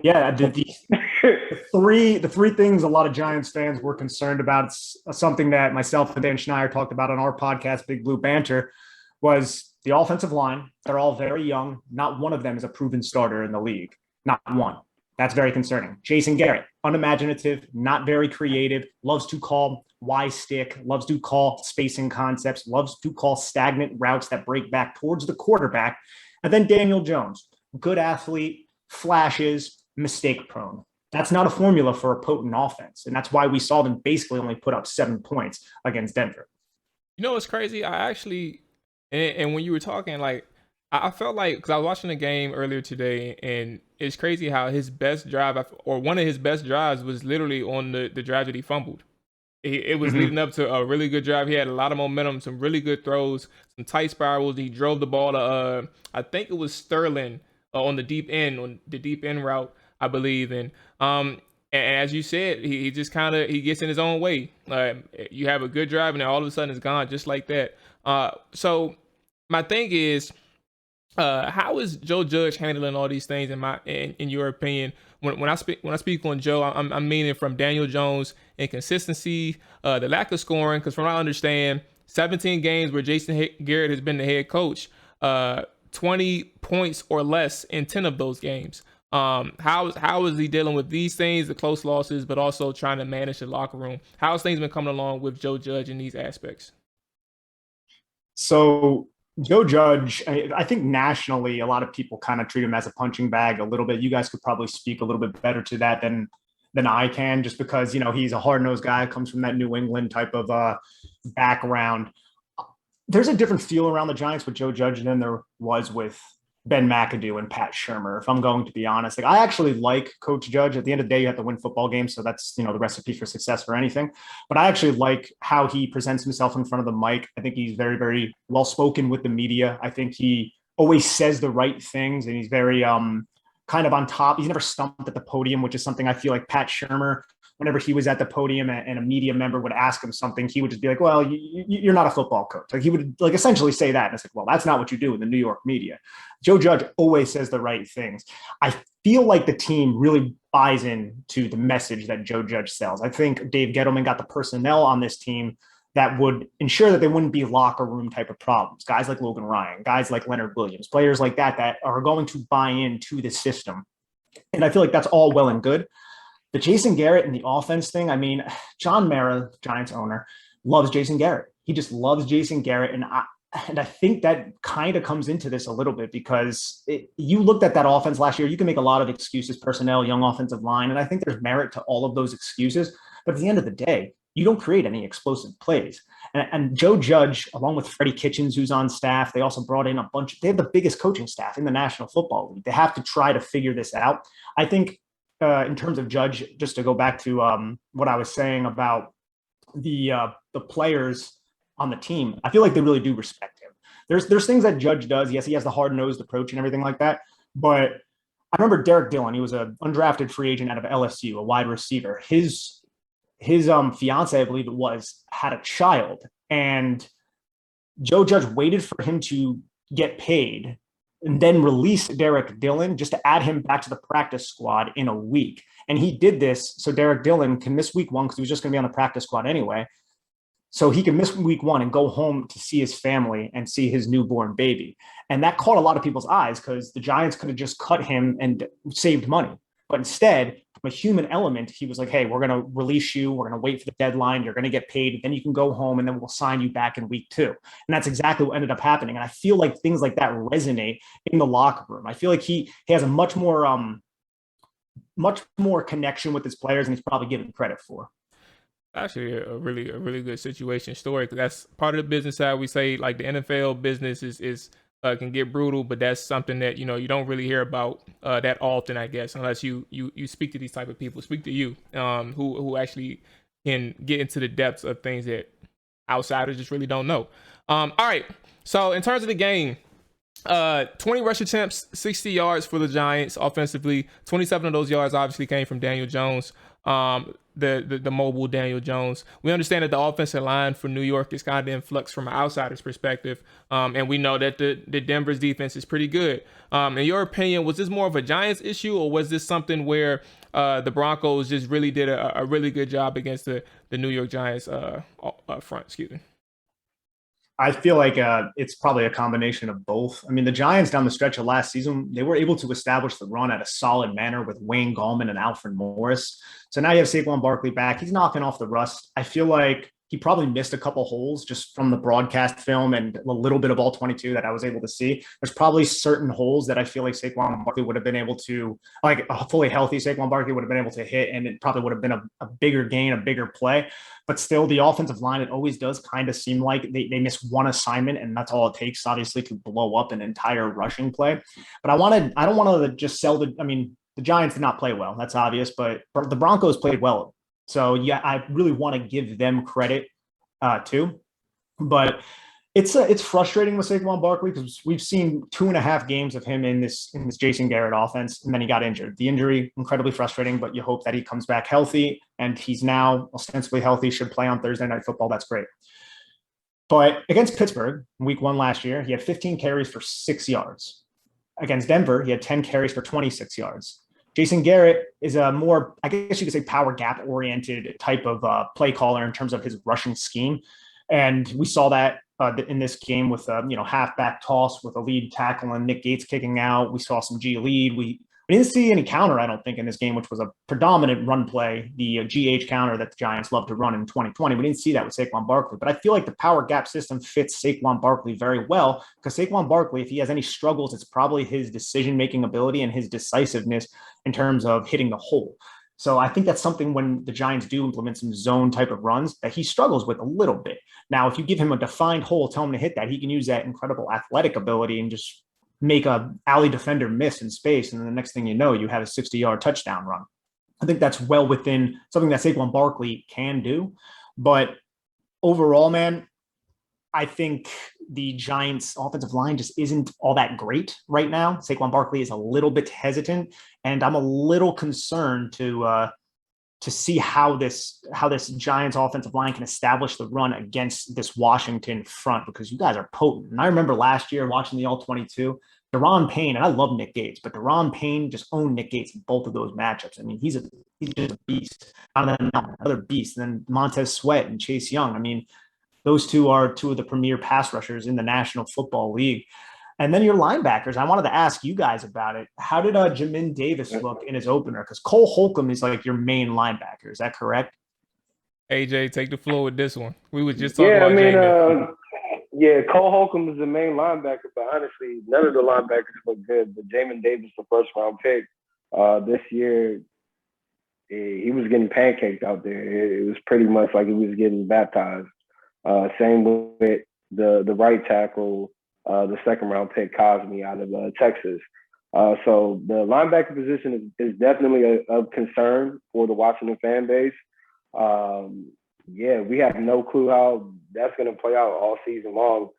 Yeah, the three things a lot of Giants fans were concerned about, it's something that myself and Dan Schneider talked about on our podcast, Big Blue Banter, was the offensive line. They're all very young. Not one of them is a proven starter in the league. Not one. That's very concerning. Jason Garrett, unimaginative, not very creative, loves to call Y-stick, loves to call spacing concepts, loves to call stagnant routes that break back towards the quarterback. And then Daniel Jones, good athlete, flashes, mistake prone. That's not a formula for a potent offense. And that's why we saw them basically only put up 7 points against Denver.
You know what's crazy? I actually, and when you were talking, like, I felt like, because I was watching the game earlier today, and it's crazy how his best drive, or one of his best drives, was literally on the drive that he fumbled. It was leading up to a really good drive. He had a lot of momentum, some really good throws, some tight spirals. He drove the ball to, I think it was Sterling on the deep end route, I believe. And as you said, he just kind of, he gets in his own way. You have a good drive, and then all of a sudden it's gone just like that. So my thing is, how is Joe Judge handling all these things in your opinion? When I speak on Joe, I'm meaning from Daniel Jones, inconsistency, the lack of scoring. Because from what I understand, 17 games where Jason Garrett has been the head coach, 20 points or less in 10 of those games. How is he dealing with these things, the close losses, but also trying to manage the locker room? How's things been coming along with Joe Judge in these aspects?
So Joe Judge, I think nationally, a lot of people kind of treat him as a punching bag a little bit. You guys could probably speak a little bit better to that than I can, just because, you know, he's a hard-nosed guy, comes from that New England type of background. There's a different feel around the Giants with Joe Judge than there was with Ben McAdoo and Pat Shurmur, if I'm going to be honest. Like, I actually like Coach Judge. At the end of the day, you have to win football games, so that's, you know, the recipe for success for anything. But I actually like how he presents himself in front of the mic. I think he's very, very well-spoken with the media. I think he always says the right things, and he's very kind of on top. He's never stumped at the podium, which is something I feel like Pat Shurmur, whenever he was at the podium and a media member would ask him something, he would just be like, well, you're not a football coach. Like, he would like essentially say that. And it's like, well, that's not what you do in the New York media. Joe Judge always says the right things. I feel like the team really buys into the message that Joe Judge sells. I think Dave Gettleman got the personnel on this team that would ensure that they wouldn't be locker room type of problems. Guys like Logan Ryan, guys like Leonard Williams, players like that are going to buy into the system. And I feel like that's all well and good. The Jason Garrett and the offense thing, I mean, John Mara, Giants owner, loves Jason Garrett. He just loves Jason Garrett. And I think that kind of comes into this a little bit, because you looked at that offense last year, you can make a lot of excuses, personnel, young offensive line, and I think there's merit to all of those excuses. But at the end of the day, you don't create any explosive plays. And Joe Judge, along with Freddie Kitchens, who's on staff, they also brought in they have the biggest coaching staff in the National Football League. They have to try to figure this out. I think in terms of Judge, just to go back to what I was saying about the players on the team, I feel like they really do respect him. There's things that Judge does. Yes, he has the hard-nosed approach and everything like that. But I remember Derek Dillon. He was an undrafted free agent out of LSU, a wide receiver. His fiance, I believe it was, had a child, and Joe Judge waited for him to get paid and then released Derek Dillon just to add him back to the practice squad in a week. And he did this so Derek Dillon can miss week 1, because he was just going to be on the practice squad anyway. So he can miss week 1 and go home to see his family and see his newborn baby. And that caught a lot of people's eyes, because the Giants could have just cut him and saved money. But instead, from a human element, he was like, hey, we're going to release you. We're going to wait for the deadline. You're going to get paid. Then you can go home, and then we'll sign you back in week 2. And that's exactly what ended up happening. And I feel like things like that resonate in the locker room. I feel like he has a much more connection with his players, and he's probably given credit for.
Actually, a really good situation story, because that's part of the business side. We say, like, the NFL business is can get brutal, but that's something that, you know, you don't really hear about that often, I guess, unless you speak to these type of people, speak to you, who actually can get into the depths of things that outsiders just really don't know. All right, so in terms of the game, 20 rush attempts, 60 yards for the Giants offensively. 27 of those yards obviously came from Daniel Jones, the mobile Daniel Jones. We understand that the offensive line for New York is kind of in flux from an outsider's perspective, and we know that the Denver's defense is pretty good. In your opinion, was this more of a Giants issue, or was this something where the Broncos just really did a really good job against the New York Giants front? Excuse me.
I feel like it's probably a combination of both. I mean, the Giants down the stretch of last season, they were able to establish the run at a solid manner with Wayne Gallman and Alfred Morris. So now you have Saquon Barkley back. He's knocking off the rust. I feel like he probably missed a couple holes just from the broadcast film and a little bit of all 22 that I was able to see. There's probably certain holes that I feel like Saquon Barkley would have been able to, like a fully healthy Saquon Barkley would have been able to hit, and it probably would have been a bigger gain, a bigger play. But still, the offensive line, it always does kind of seem like they miss one assignment, and that's all it takes, obviously, to blow up an entire rushing play. But I don't want to just sell the Giants did not play well. That's obvious, but the Broncos played well. So, yeah, I really want to give them credit too. But it's frustrating with Saquon Barkley, because we've seen 2.5 games of him in this Jason Garrett offense, and then he got injured. The injury, incredibly frustrating, but you hope that he comes back healthy, and he's now ostensibly healthy, should play on Thursday Night Football. That's great. But against Pittsburgh, week 1 last year, he had 15 carries for 6 yards. Against Denver, he had 10 carries for 26 yards. Jason Garrett is a more, I guess you could say, power gap oriented type of play caller in terms of his rushing scheme. And we saw that in this game with halfback toss with a lead tackle and Nick Gates kicking out. We saw some G lead. We didn't see any counter, I don't think, in this game, which was a predominant run play, the GH counter that the Giants love to run in 2020. We didn't see that with Saquon Barkley, but I feel like the power gap system fits Saquon Barkley very well, because Saquon Barkley, if he has any struggles, it's probably his decision-making ability and his decisiveness in terms of hitting the hole. So I think that's something when the Giants do implement some zone type of runs that he struggles with a little bit. Now, if you give him a defined hole, tell him to hit that, he can use that incredible athletic ability and just make a alley defender miss in space. And then the next thing you know, you have a 60-yard touchdown run. I think that's well within something that Saquon Barkley can do. But overall, man, I think the Giants' offensive line just isn't all that great right now. Saquon Barkley is a little bit hesitant, and I'm a little concerned to see how this Giants offensive line can establish the run against this Washington front, because you guys are potent. And I remember last year watching the All-22, Daron Payne, and I love Nick Gates, but Daron Payne just owned Nick Gates in both of those matchups. I mean, he's just a beast. Another beast. And then Montez Sweat and Chase Young. I mean, those two are two of the premier pass rushers in the National Football League. And then your linebackers, I wanted to ask you guys about it. How did Jamin Davis look in his opener? Because Cole Holcomb is like your main linebacker. Is that correct?
AJ, take the floor with this one. We were just talking about Jamin.
Cole Holcomb is the main linebacker, but honestly, none of the linebackers look good. But Jamin Davis, the first round pick this year, he was getting pancaked out there. It was pretty much like he was getting baptized. Same with the right tackle, the second round pick Cosme out of Texas. So the linebacker position is definitely of concern for the Washington fan base. We have no clue how that's going to play out all season long.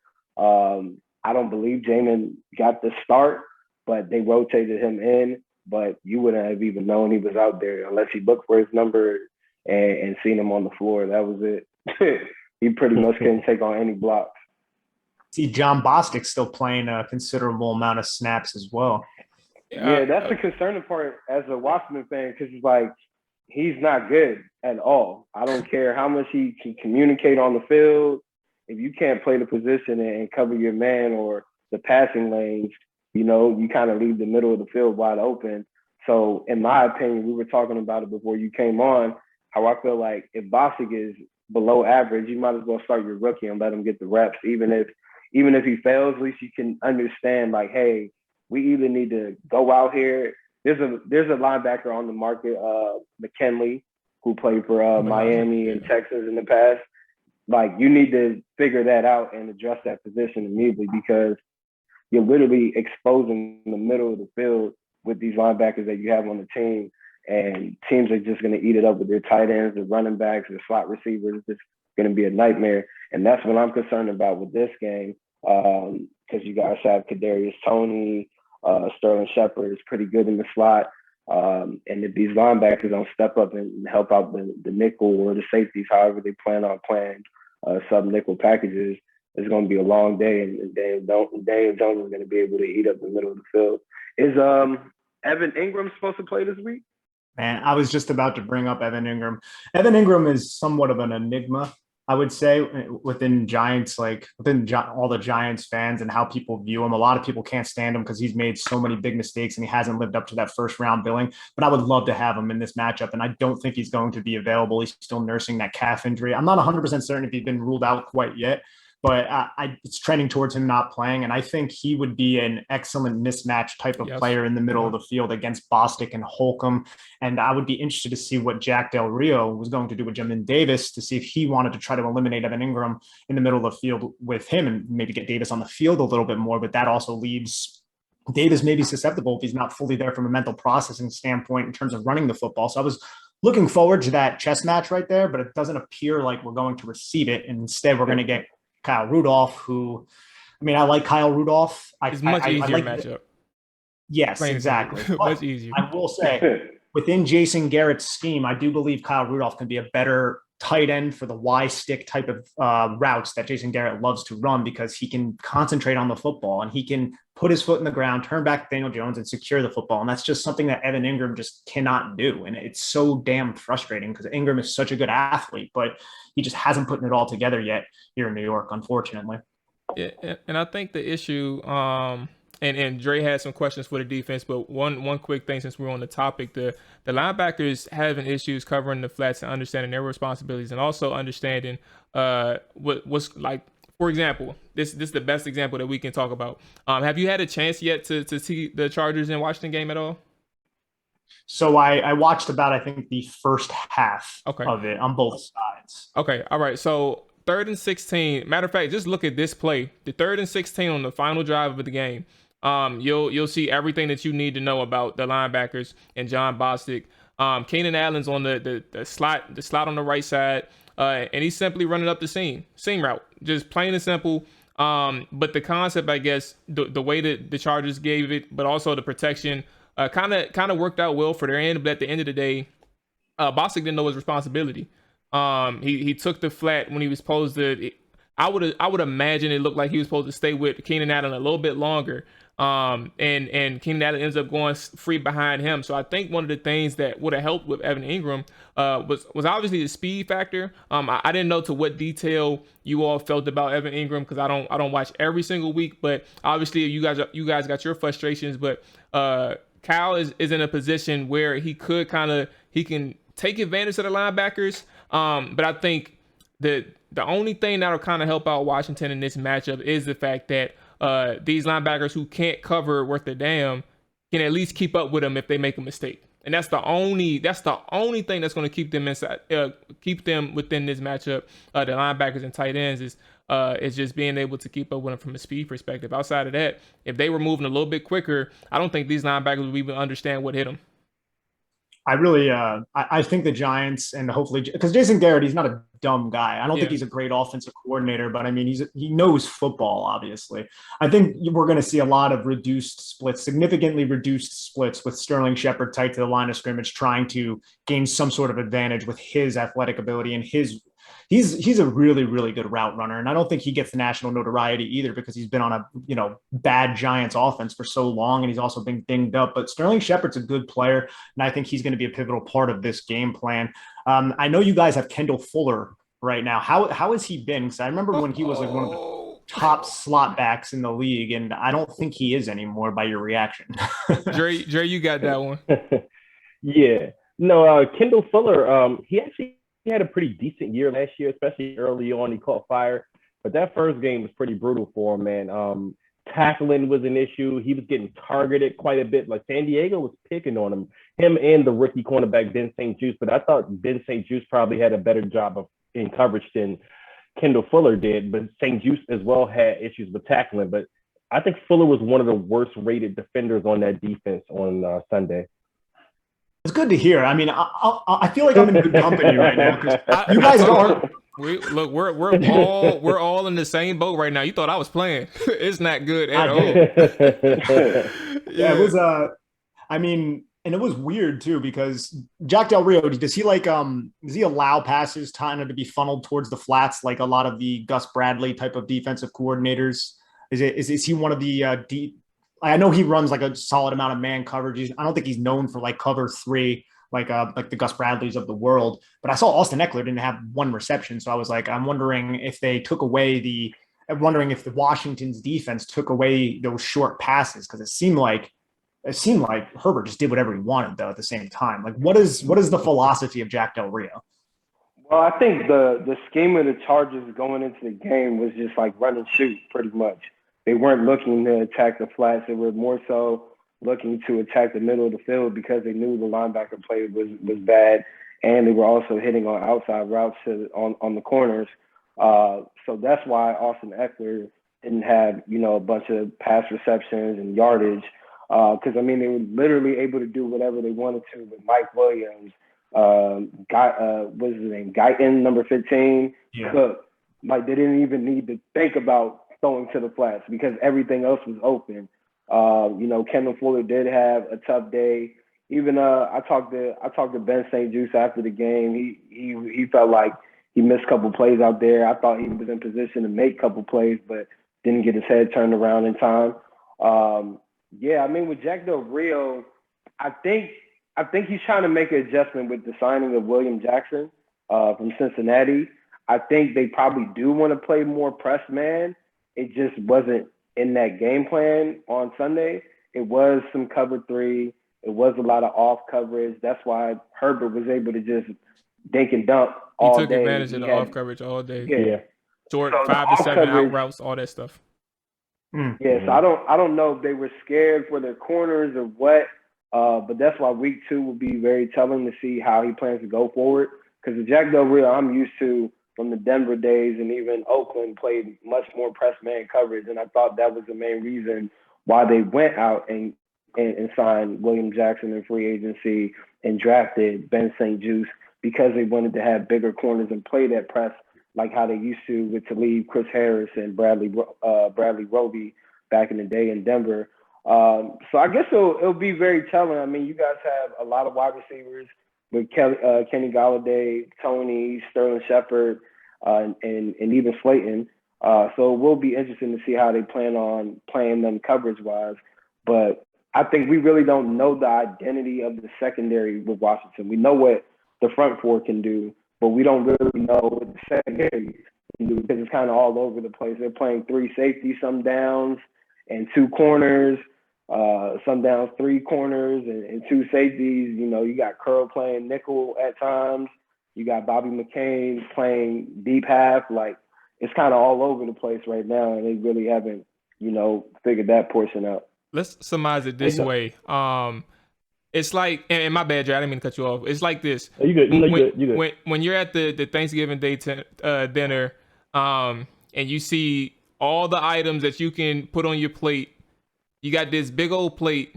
I don't believe Jamin got the start, but they rotated him in. But you wouldn't have even known he was out there unless he looked for his number and seen him on the floor. That was it. He pretty much couldn't take on any blocks.
See, John Bostic's still playing a considerable amount of snaps as well.
Yeah, that's the concerning part as a Washington fan, because it's like, he's not good at all. I don't care how much he can communicate on the field. If you can't play the position and cover your man or the passing lanes, you kind of leave the middle of the field wide open. So in my opinion, we were talking about it before you came on, how I feel like if Bostic is below average, you might as well start your rookie and let him get the reps. Even if he fails, at least you can understand, like, hey, we either need to go out here. There's a linebacker on the market, McKinley, who played for Miami and Texas in the past. Like, you need to figure that out and address that position immediately, because you're literally exposing the middle of the field with these linebackers that you have on the team. And teams are just going to eat it up with their tight ends, their running backs, their slot receivers. It's just going to be a nightmare. And that's what I'm concerned about with this game, because you guys have Kadarius Toney, Sterling Shepard is pretty good in the slot. And if these linebackers don't step up and help out the nickel or the safeties, however they plan on playing sub-nickel packages, it's going to be a long day. And Daniel Jones is going to be able to eat up the middle of the field. Is Evan Ingram supposed to play this week?
Man, I was just about to bring up Evan Ingram. Evan Ingram is somewhat of an enigma, I would say, within Giants, all the Giants fans and how people view him. A lot of people can't stand him because he's made so many big mistakes and he hasn't lived up to that first round billing. But I would love to have him in this matchup, and I don't think he's going to be available. He's still nursing that calf injury. I'm not 100% certain if he's been ruled out quite yet, but it's trending towards him not playing. And I think he would be an excellent mismatch type of player in the middle of the field against Bostic and Holcomb. And I would be interested to see what Jack Del Rio was going to do with Jamin Davis, to see if he wanted to try to eliminate Evan Ingram in the middle of the field with him and maybe get Davis on the field a little bit more. But that also leaves Davis maybe susceptible if he's not fully there from a mental processing standpoint in terms of running the football. So I was looking forward to that chess match right there, but it doesn't appear like we're going to receive it. And instead, we're going to get Kyle Rudolph, who, I mean, I like Kyle Rudolph.
It's much easier matchup.
Yes, exactly.
Much easier.
I will say, within Jason Garrett's scheme, I do believe Kyle Rudolph can be a better tight end for the Y stick type of routes that Jason Garrett loves to run, because he can concentrate on the football and he can put his foot in the ground, turn back Daniel Jones and secure the football. And that's just something that Evan Ingram just cannot do. And it's so damn frustrating because Ingram is such a good athlete, but he just hasn't put it all together yet here in New York, unfortunately.
Yeah, and I think the issue, and Dre had some questions for the defense, but one quick thing since we're on the topic, the linebackers having issues covering the flats and understanding their responsibilities, and also understanding what's like. For example, this is the best example that we can talk about. Have you had a chance yet to see the Chargers and Washington game at all?
So I watched about, I think, the first half of it on both sides.
Okay, all right. So 3rd and 16. Matter of fact, just look at this play. The 3rd and 16 on the final drive of the game. You'll see everything that you need to know about the linebackers and John Bostic. Keenan Allen's on the slot on the right side, and he's simply running up the seam route, just plain and simple. But the concept, I guess, the way that the Chargers gave it, but also the protection, kind of worked out well for their end. But at the end of the day, Bostic didn't know his responsibility. He took the flat when he was supposed to. I would imagine it looked like he was supposed to stay with Keenan Allen a little bit longer. And Keenan Allen ends up going free behind him. So I think one of the things that would have helped with Evan Ingram was obviously the speed factor. I didn't know to what detail you all felt about Evan Ingram, because I don't watch every single week, but obviously you guys got your frustrations. But Kyle is in a position where he can take advantage of the linebackers. But I think that the only thing that'll kind of help out Washington in this matchup is the fact that these linebackers who can't cover worth a damn can at least keep up with them if they make a mistake. And that's the only thing that's going to keep them inside, keep them within this matchup. The linebackers and tight ends is just being able to keep up with them from a speed perspective. Outside of that, if they were moving a little bit quicker, I don't think these linebackers would even understand what hit them.
I really, I think the Giants, and hopefully, because Jason Garrett, he's not a dumb guy. I don't think he's a great offensive coordinator, but I mean, he knows football, obviously. I think we're going to see a lot of reduced splits, significantly reduced splits, with Sterling Shepard tight to the line of scrimmage, trying to gain some sort of advantage with his athletic ability and he's a really, really good route runner. And I don't think he gets the national notoriety either, because he's been on a, bad Giants offense for so long. And he's also been dinged up, but Sterling Shepard's a good player. And I think he's going to be a pivotal part of this game plan. I know you guys have Kendall Fuller right now. How has he been? Because I remember when he was like one of the top slot backs in the league, and I don't think he is anymore by your reaction.
Dre, you got that one.
Yeah. No, Kendall Fuller, he had a pretty decent year last year, especially early on. He caught fire, but that first game was pretty brutal for him, man. Tackling was an issue. He was getting targeted quite a bit. Like, San Diego was picking on him and the rookie cornerback, Ben St. Juste. But I thought Ben St. Juste probably had a better job in coverage than Kendall Fuller did. But St. Juste as well had issues with tackling. But I think Fuller was one of the worst rated defenders on that defense on Sunday.
It's good to hear. I mean, I feel like I'm in good company right now, because you guys are.
We're all in the same boat right now. You thought I was playing. It's not good at all.
Yeah, it was. I mean, and it was weird too, because Jack Del Rio, does he allow passes kind of to be funneled towards the flats like a lot of the Gus Bradley type of defensive coordinators? Is he one of the deep? I know he runs like a solid amount of man coverage. I don't think he's known for like cover 3, like the Gus Bradleys of the world. But I saw Austin Eckler didn't have one reception, so I was like, I'm wondering if the Washington's defense took away those short passes, because it seemed like Herbert just did whatever he wanted though at the same time. Like, what is the philosophy of Jack Del Rio?
Well, I think the scheme of the Chargers going into the game was just like run and shoot, pretty much. They weren't looking to attack the flats. They were more so looking to attack the middle of the field, because they knew the linebacker play was bad, and they were also hitting on outside routes on the corners. So that's why Austin Eckler didn't have, a bunch of pass receptions and yardage, because, I mean, they were literally able to do whatever they wanted to with Mike Williams, what's his name, Guyton, number 15, Cook. Like, they didn't even need to think about throwing to the flats, because everything else was open. Kendall Fuller did have a tough day. I talked to Ben St. Juste after the game. He felt like he missed a couple plays out there. I thought he was in position to make a couple plays, but didn't get his head turned around in time. With Jack Del Rio, I think he's trying to make an adjustment with the signing of William Jackson from Cincinnati. I think they probably do want to play more press man. It just wasn't in that game plan on Sunday. It was some cover 3. It was a lot of off coverage. That's why Herbert was able to just dink and dunk all day.
He took advantage of the off coverage all day.
Yeah.
Short 5 to 7 out routes, all that stuff.
Yeah, so I don't know if they were scared for their corners or what, but that's why week 2 will be very telling to see how he plans to go forward. Because the Jack Del Rio I'm used to from the Denver days and even Oakland played much more press man coverage, and I thought that was the main reason why they went out and signed William Jackson in free agency and drafted Ben St. Juste, because they wanted to have bigger corners and play that press like how they used to with Talib, Chris Harris, and Bradley Roby back in the day in Denver. So I guess it'll be very telling. I mean, you guys have a lot of wide receivers with Kenny Golladay, Tony, Sterling Shepard, and even Slayton. So it will be interesting to see how they plan on playing them coverage-wise. But I think we really don't know the identity of the secondary with Washington. We know what the front four can do, but we don't really know what the secondary can do because it's kind of all over the place. They're playing 3 safeties, some downs, and 2 corners, some downs, 3 corners, and 2 safeties. You know, you got Curl playing nickel at times. You got Bobby McCain playing deep half. Like, it's kind of all over the place right now, and they really haven't, figured that portion out.
Let's surmise it this way. It's like, and my bad, Jay, I didn't mean to cut you off. It's like this.
You good. You good.
When you're at the Thanksgiving Day dinner, and you see all the items that you can put on your plate, you got this big old plate,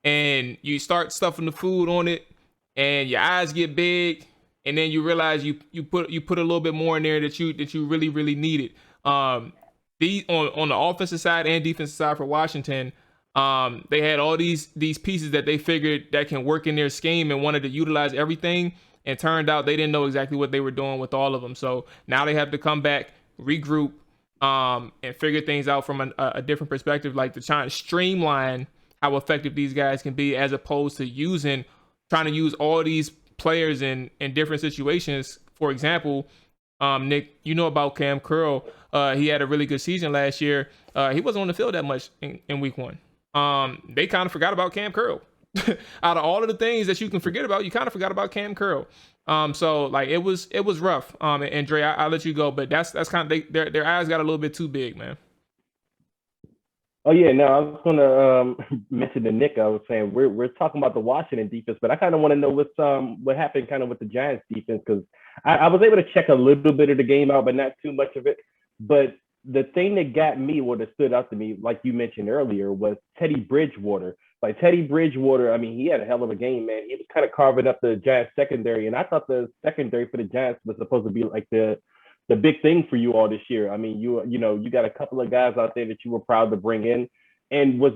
and you start stuffing the food on it, and your eyes get big, and then you realize you put a little bit more in there that you really, really needed. On the offensive side and defensive side for Washington, they had all these pieces that they figured that can work in their scheme and wanted to utilize everything. And turned out they didn't know exactly what they were doing with all of them. So now they have to come back, regroup, and figure things out from a different perspective, like to try and streamline how effective these guys can be, as opposed to trying to use all these players in different situations. For example, Nick, you know about Cam Curl. He had a really good season last year. He wasn't on the field that much in week 1. They kind of forgot about Cam Curl. Out of all of the things that you can forget about, you kind of forgot about Cam Curl. So like it was rough. And Dre, I'll let you go, but that's kind of their eyes got a little bit too big, man.
Oh yeah, no, I was gonna mention to Nick. I was saying we're talking about the Washington defense, but I kind of want to know what happened kind of with the Giants defense, because I was able to check a little bit of the game out, but not too much of it. But the thing that got me, or that stood out to me, like you mentioned earlier, was Teddy Bridgewater. Like Teddy Bridgewater, I mean, he had a hell of a game, man. He was kind of carving up the Giants secondary, and I thought the secondary for the Giants was supposed to be like the big thing for you all this year. I mean, you got a couple of guys out there that you were proud to bring in, and was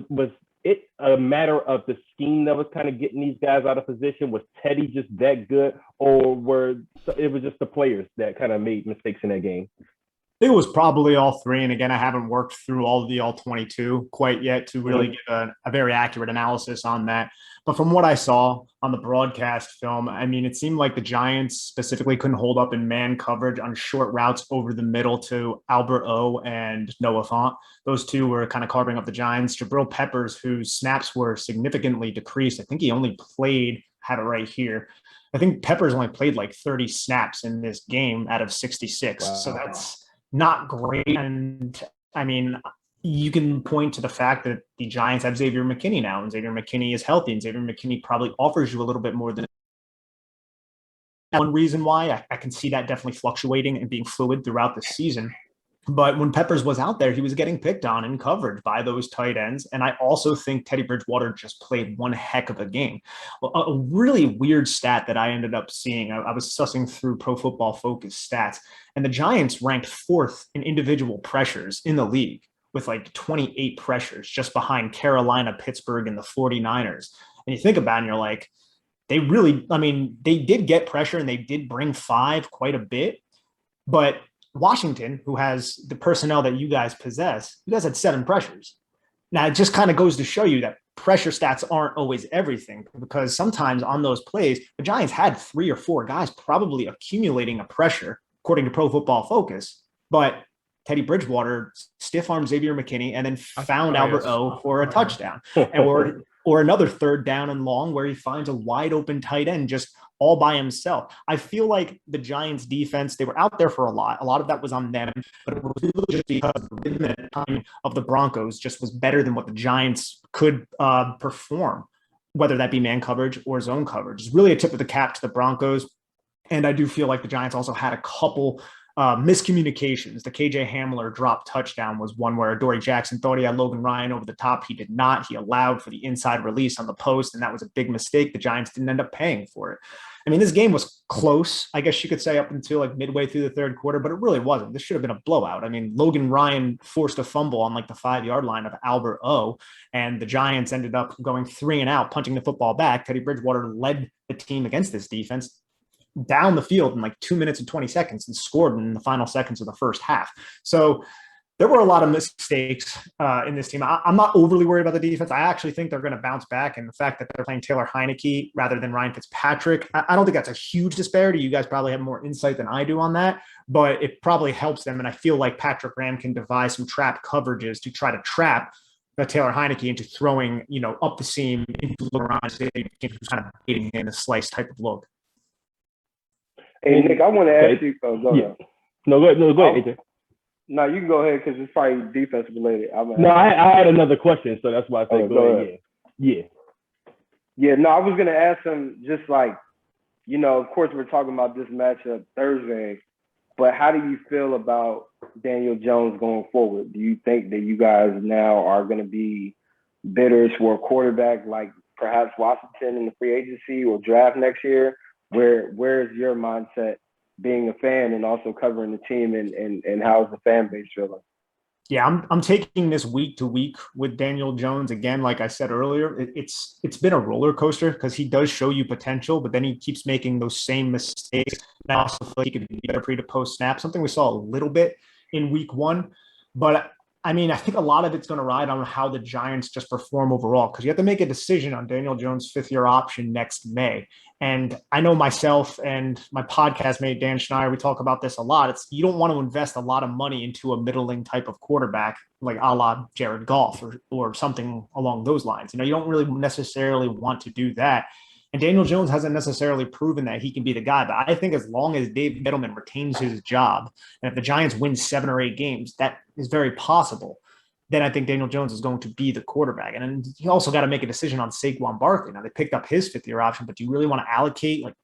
it a matter of the scheme that was kind of getting these guys out of position? Was Teddy just that good, or it was just the players that kind of made mistakes in that game?
It was probably all 3. And again, I haven't worked through all of the all-22 quite yet to really give a very accurate analysis on that. But from what I saw on the broadcast film, I mean, it seemed like the Giants specifically couldn't hold up in man coverage on short routes over the middle to Albert O and Noah Fant. Those 2 were kind of carving up the Giants. Jabril Peppers, whose snaps were significantly decreased, I think he only played, have it right here, I think Peppers only played like 30 snaps in this game out of 66. Wow. So that's not great. And I mean, you can point to the fact that the Giants have Xavier McKinney now, and Xavier McKinney is healthy, and Xavier McKinney probably offers you a little bit more than one reason why. I can see that definitely fluctuating and being fluid throughout the season. But when Peppers was out there, he was getting picked on in coverage by those tight ends. And I also think Teddy Bridgewater just played one heck of a game. Well, a really weird stat that I ended up seeing, I was sussing through Pro Football Focus stats, and the Giants ranked 4th in individual pressures in the league with like 28 pressures, just behind Carolina, Pittsburgh, and the 49ers. And you think about it and you're like, they did get pressure and they did bring 5 quite a bit, but Washington, who has the personnel that you guys possess, you guys had 7 pressures. Now, it just kind of goes to show you that pressure stats aren't always everything, because sometimes on those plays, the Giants had 3 or 4 guys probably accumulating a pressure, according to Pro Football Focus. But Teddy Bridgewater stiff-armed Xavier McKinney and then found Albert O for a touchdown. Or another 3rd down and long where he finds a wide open tight end just all by himself. I feel like the Giants defense, they were out there for a lot. A lot of that was on them, but it was really just because the rhythm and time of the Broncos just was better than what the Giants could perform, whether that be man coverage or zone coverage. It's really a tip of the cap to the Broncos. And I do feel like the Giants also had a couple miscommunications. The KJ Hamler drop touchdown was one where Dory Jackson thought he had Logan Ryan over the top. He did not. He allowed for the inside release on the post, and that was a big mistake. The Giants didn't end up paying for it. I mean, this game was close, I guess you could say, up until like midway through the 3rd quarter, but it really wasn't. This should have been a blowout. I mean, Logan Ryan forced a fumble on like the 5-yard line of Albert O, and the Giants ended up going 3 and out, punching the football back. Teddy Bridgewater led the team against this defense down the field in like 2 minutes and 20 seconds and scored in the final seconds of the first half. So there were a lot of mistakes in this team. I'm not overly worried about the defense. I actually think they're going to bounce back. And the fact that they're playing Taylor Heineke rather than Ryan Fitzpatrick, I don't think that's a huge disparity. You guys probably have more insight than I do on that, but it probably helps them. And I feel like Patrick Graham can devise some trap coverages to try to trap Taylor Heineke into throwing, up the seam into LeBron, kind of baiting in a slice type of look.
Hey, Nick, I want to ask you. Go ahead.
No, go ahead, AJ.
No, you can go ahead because it's probably defense related.
I had another question, so that's why I said go ahead. Yeah.
No, I was going to ask him just like, of course, we're talking about this matchup Thursday, but how do you feel about Daniel Jones going forward? Do you think that you guys now are going to be bidders for a quarterback like perhaps Washington in the free agency or draft next year? Where's your mindset being a fan and also covering the team and how's the fan base feeling?
Yeah, I'm taking this week to week with Daniel Jones. Again, like I said earlier, it's been a roller coaster because he does show you potential, but then he keeps making those same mistakes. And I also feel like he could be better pre to post snap, something we saw a little bit in week 1. But I mean, I think a lot of it's going to ride on how the Giants just perform overall, because you have to make a decision on Daniel Jones' 5th-year option next May. And I know myself and my podcast mate, Dan Schneider, we talk about this a lot. You don't want to invest a lot of money into a middling type of quarterback, like a la Jared Goff or something along those lines. You don't really necessarily want to do that. And Daniel Jones hasn't necessarily proven that he can be the guy. But I think as long as Dave Gettleman retains his job, and if the Giants win 7 or 8 games, that is very possible, then I think Daniel Jones is going to be the quarterback. And then you also got to make a decision on Saquon Barkley. Now, they picked up his 5th-year option, but do you really want to allocate like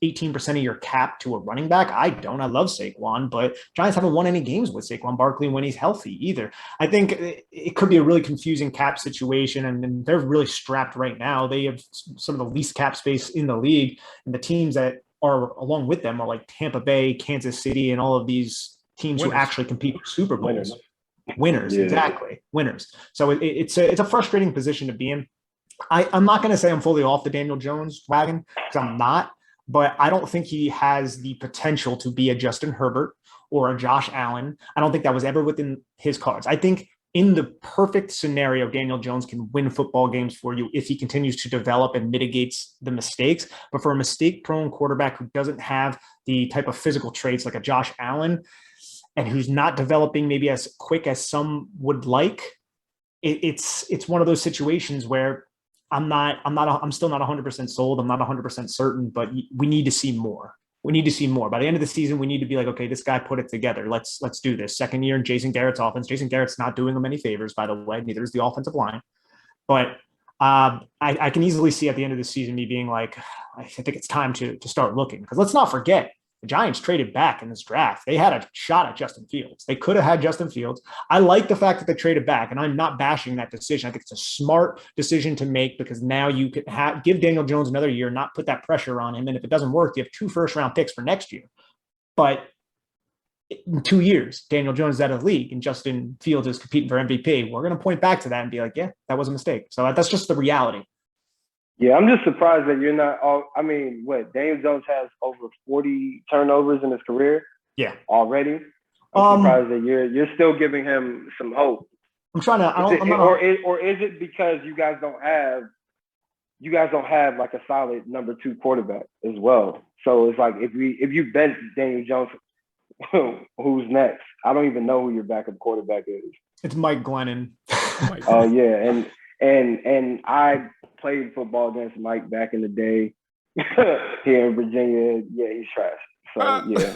18% of your cap to a running back? I don't. I love Saquon, but Giants haven't won any games with Saquon Barkley when he's healthy either. I think it could be a really confusing cap situation, and they're really strapped right now. They have some of the least cap space in the league, and the teams that are along with them are like Tampa Bay, Kansas City, and all of these teams who actually compete for Super Bowls. Winners, yeah. Exactly. Winners. So it's a frustrating position to be in. I'm not going to say I'm fully off the Daniel Jones wagon because I'm not. But I don't think he has the potential to be a Justin Herbert or a Josh Allen. I don't think that was ever within his cards. I think in the perfect scenario, Daniel Jones can win football games for you if he continues to develop and mitigates the mistakes. But for a mistake-prone quarterback who doesn't have the type of physical traits like a Josh Allen and who's not developing maybe as quick as some would like, it's one of those situations where I'm still not 100% sold. I'm not 100% certain, but we need to see more. We need to see more. By the end of the season, we need to be like, okay, this guy put it together. Let's do this. 2nd year in Jason Garrett's offense. Jason Garrett's not doing him any favors, by the way. Neither is the offensive line. But I can easily see at the end of the season me being like, I think it's time to start looking. Because let's not forget, the Giants traded back in this draft. They had a shot at Justin Fields. They could have had Justin Fields. I like the fact that they traded back, and I'm not bashing that decision. I think it's a smart decision to make because now you could give Daniel Jones another year, not put that pressure on him. And if it doesn't work, you have 2 first-round picks for next year. But in 2 years, Daniel Jones is out of the league and Justin Fields is competing for MVP. We're going to point back to that and be like, yeah, that was a mistake. So that's just the reality.
Yeah, I'm just surprised that you're not. I mean, what Daniel Jones has over 40 turnovers in his career.
Yeah,
already. I'm surprised that you're still giving him some hope.
I'm trying to.
Or is it because you guys don't have like a solid number 2 quarterback as well? So it's like if you bench Daniel Jones, who's next? I don't even know who your backup quarterback is.
It's Mike Glennon.
Oh yeah, and I played football against Mike back in the day here in Virginia. Yeah, he's trash. So yeah,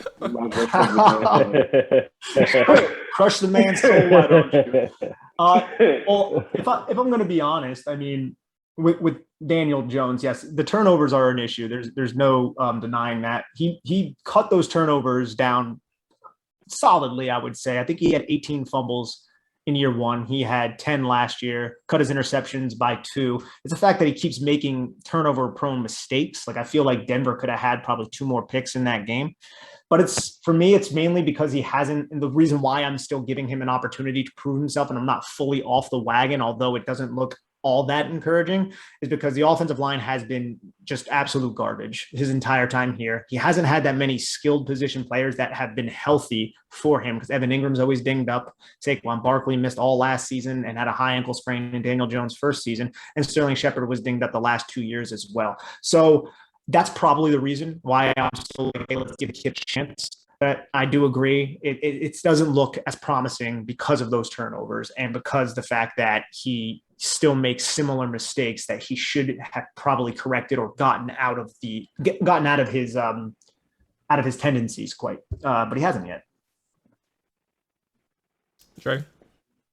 crush the man's soul. Why don't you? Well, if I'm going to be honest, I mean, with Daniel Jones, yes, the turnovers are an issue. There's no denying that. He cut those turnovers down solidly, I would say. I think he had 18 fumbles in year one. He had 10 last year, cut his interceptions by 2. It's the fact that he keeps making turnover-prone mistakes. Like, I feel like Denver could have had probably 2 more picks in that game. But for me, it's mainly because he hasn't, and the reason why I'm still giving him an opportunity to prove himself and I'm not fully off the wagon, although it doesn't look all that encouraging, is because the offensive line has been just absolute garbage his entire time here. He hasn't had that many skilled position players that have been healthy for him, because Evan Ingram's always dinged up. Saquon Barkley missed all last season and had a high ankle sprain in Daniel Jones' first season, and Sterling Shepard was dinged up the last 2 years as well. So that's probably the reason why I'm still like, hey, let's give the kid a chance. But I do agree, it doesn't look as promising because of those turnovers and because the fact that he still makes similar mistakes that he should have probably corrected or gotten out of his tendencies but he hasn't yet.
Trey?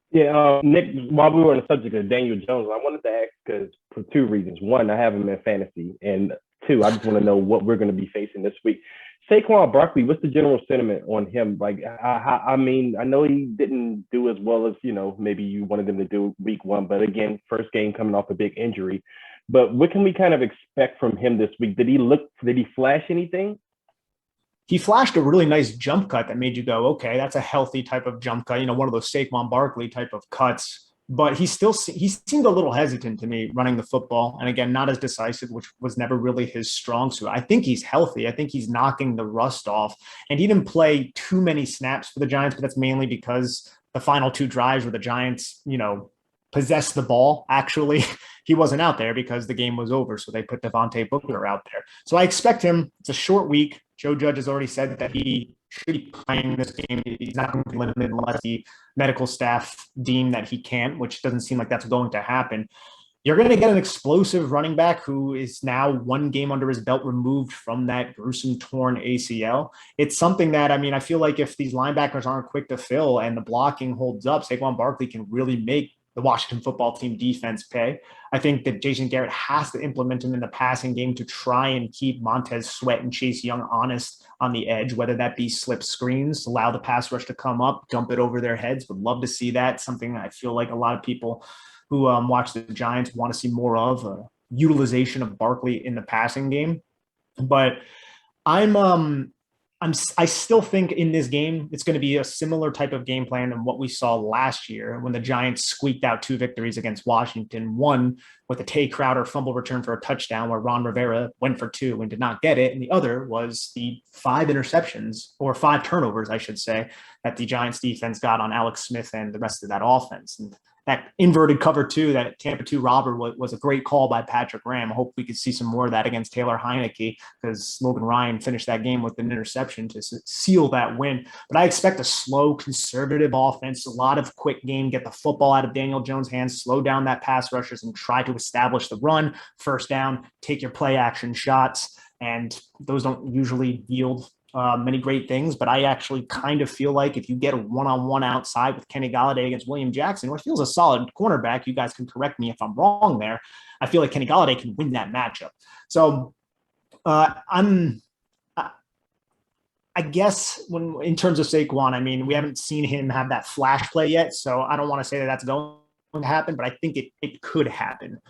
Yeah, Nick, while we were on the subject of Daniel Jones, I wanted to ask because for 2 reasons. 1, I have him in fantasy, and 2, I just want to know what we're going to be facing this week. Saquon Barkley, what's the general sentiment on him? Like, I mean, I know he didn't do as well as, maybe you wanted him to do week 1, but again, first game coming off a big injury. But what can we kind of expect from him this week? Did he flash anything?
He flashed a really nice jump cut that made you go, okay, that's a healthy type of jump cut, one of those Saquon Barkley type of cuts. But he seemed a little hesitant to me running the football. And again, not as decisive, which was never really his strong suit. I think he's healthy. I think he's knocking the rust off. And he didn't play too many snaps for the Giants, but that's mainly because the final 2 drives where the Giants, possessed the ball, actually, he wasn't out there because the game was over. So they put Devontae Booker out there. So I expect him. It's a short week. Joe Judge has already said that he should be playing this game. He's not going to be limited unless the medical staff deem that he can't, which doesn't seem like that's going to happen. You're going to get an explosive running back who is now 1 game under his belt removed from that gruesome torn ACL. It's something that, I feel like if these linebackers aren't quick to fill and the blocking holds up, Saquon Barkley can really make the Washington football team defense pay. I think that Jason Garrett has to implement him in the passing game to try and keep Montez Sweat and Chase Young honest on the edge, whether that be slip screens, allow the pass rush to come up, dump it over their heads. Would love to see that. Something I feel like a lot of people who watch the Giants want to see more of, utilization of Barkley in the passing game. But I still think in this game, it's going to be a similar type of game plan than what we saw last year when the Giants squeaked out 2 victories against Washington. 1 with a Tay Crowder fumble return for a touchdown where Ron Rivera went for 2 and did not get it. And the other was the 5 interceptions, or 5 turnovers, I should say, that the Giants defense got on Alex Smith and the rest of that offense. And that inverted cover 2, that Tampa 2 robber was a great call by Patrick Graham. I hope we could see some more of that against Taylor Heineke, because Logan Ryan finished that game with an interception to seal that win. But I expect a slow, conservative offense, a lot of quick game, get the football out of Daniel Jones' hands, slow down that pass rushers, and try to establish the run, first down, take your play action shots. And those don't usually yield many great things, but I actually kind of feel like if you get a one-on-one outside with Kenny Golladay against William Jackson, which feels a solid cornerback, you guys can correct me if I'm wrong there, I feel like Kenny Golladay can win that matchup. So I guess in terms of Saquon, we haven't seen him have that flash play yet, so I don't want to say that that's going to happen, but I think it could happen,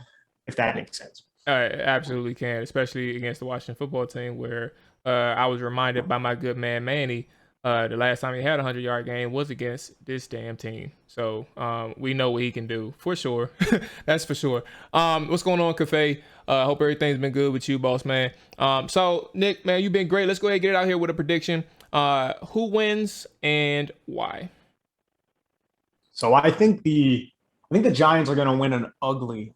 if that makes sense.
It absolutely can, especially against the Washington football team where I was reminded by my good man Manny The last time he had a 100-yard game was against this damn team. So we know what he can do for sure. That's for sure. What's going on, Cafe? Hope everything's been good with you, boss man. So Nick, man, you've been great. Let's go ahead and get it out here with a prediction. Who wins and why?
So I think the Giants are going to win an ugly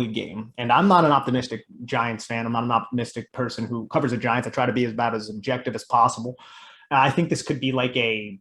game. And I'm not an optimistic Giants fan. I'm not an optimistic person who covers the Giants. I try to be about as objective as possible. I think this could be like a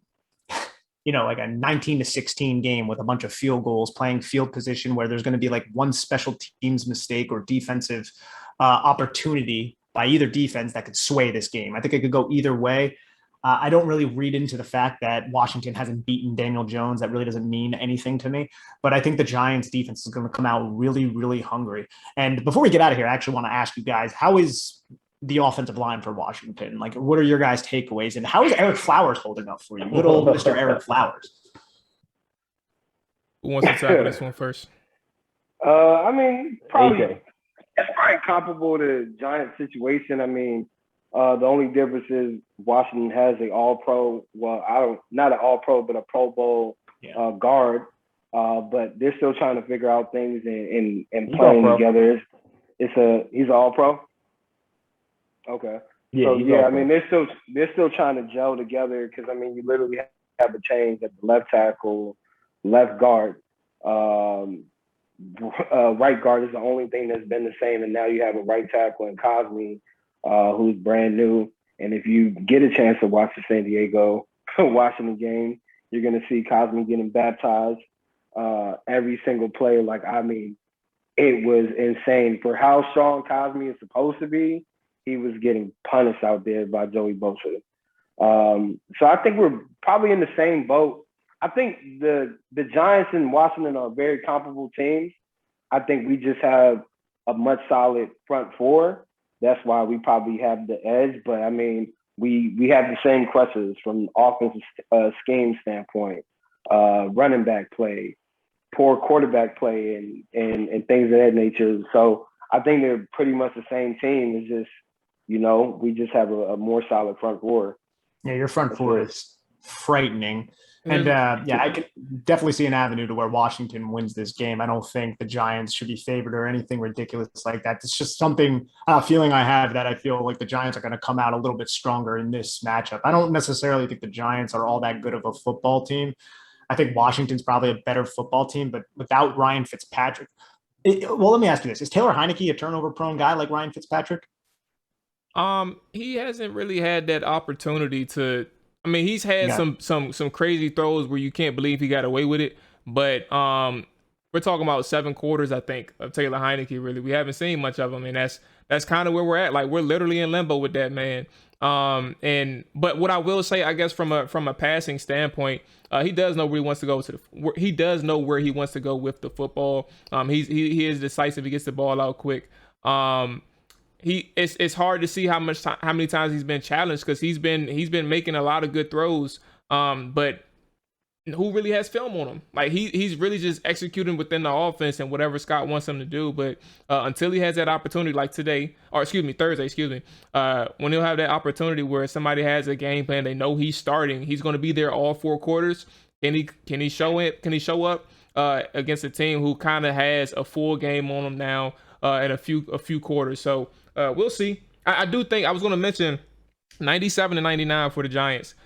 19-16 game with a bunch of field goals, playing field position where there's going to be like one special teams mistake or defensive opportunity by either defense that could sway this game. I think it could go either way. I don't really read into the fact that Washington hasn't beaten Daniel Jones. That really doesn't mean anything to me. But I think the Giants defense is going to come out really, really hungry. And before we get out of here, I actually want to ask you guys, how is the offensive line for Washington? Like, what are your guys' takeaways? And how is Eric Flowers holding up for you? Good old Mr. Eric Flowers.
Who wants to tackle this one first?
I mean, probably
AJ.
it's probably comparable to Giants situation. I mean, the only difference is Washington has a All-Pro. Well, not an All-Pro, but a Pro Bowl guard. But they're still trying to figure out things and playing together. He's an All-Pro. Okay.
Yeah,
so I mean, they're still trying to gel together because I mean, you literally have a change at the left tackle, left guard. Right guard is the only thing that's been the same, and now you have a right tackle in Cosme, who's brand new. And if you get a chance to watch the San Diego Washington game, you're gonna see Cosme getting baptized every single play. Like, I mean, it was insane for how strong Cosme is supposed to be. He was getting punished out there by Joey Bosa. So I think we're probably in the same boat. I think the Giants and Washington are very comparable teams. I think we just have a much solid front four. That's why we probably have the edge. But I mean, we have the same questions from offensive scheme standpoint, running back play, poor quarterback play, and things of that nature. So I think they're pretty much the same team. It's just, we just have a more solid front four.
Yeah, your front four is frightening. And I could definitely see an avenue to where Washington wins this game. I don't think the Giants should be favored or anything ridiculous like that. It's just something, feeling I have that I feel like the Giants are going to come out a little bit stronger in this matchup. I don't necessarily think the Giants are all that good of a football team. I think Washington's probably a better football team, but without Ryan Fitzpatrick. Let me ask you this. Is Taylor Heineke a turnover-prone guy like Ryan Fitzpatrick?
He hasn't really had that opportunity to. I mean, he's had some crazy throws where you can't believe he got away with it. But we're talking about 7 quarters, I think, of Taylor Heineke. Really, we haven't seen much of him, and that's kind of where we're at. Like, we're literally in limbo with that man. But what I will say, I guess, from a passing standpoint, he does know where he wants to go he does know where he wants to go with the football. He is decisive. He gets the ball out quick. It's hard to see how many times he's been challenged because he's been making a lot of good throws. But who really has film on him? Like, he's really just executing within the offense and whatever Scott wants him to do. But until he has that opportunity, like Thursday, when he'll have that opportunity where somebody has a game plan, they know he's starting, he's going to be there all 4 quarters. Can he show it? Can he show up against a team who kind of has a full game on him now in a few quarters? So we'll see. I do think I was going to mention 97-99 for the Giants.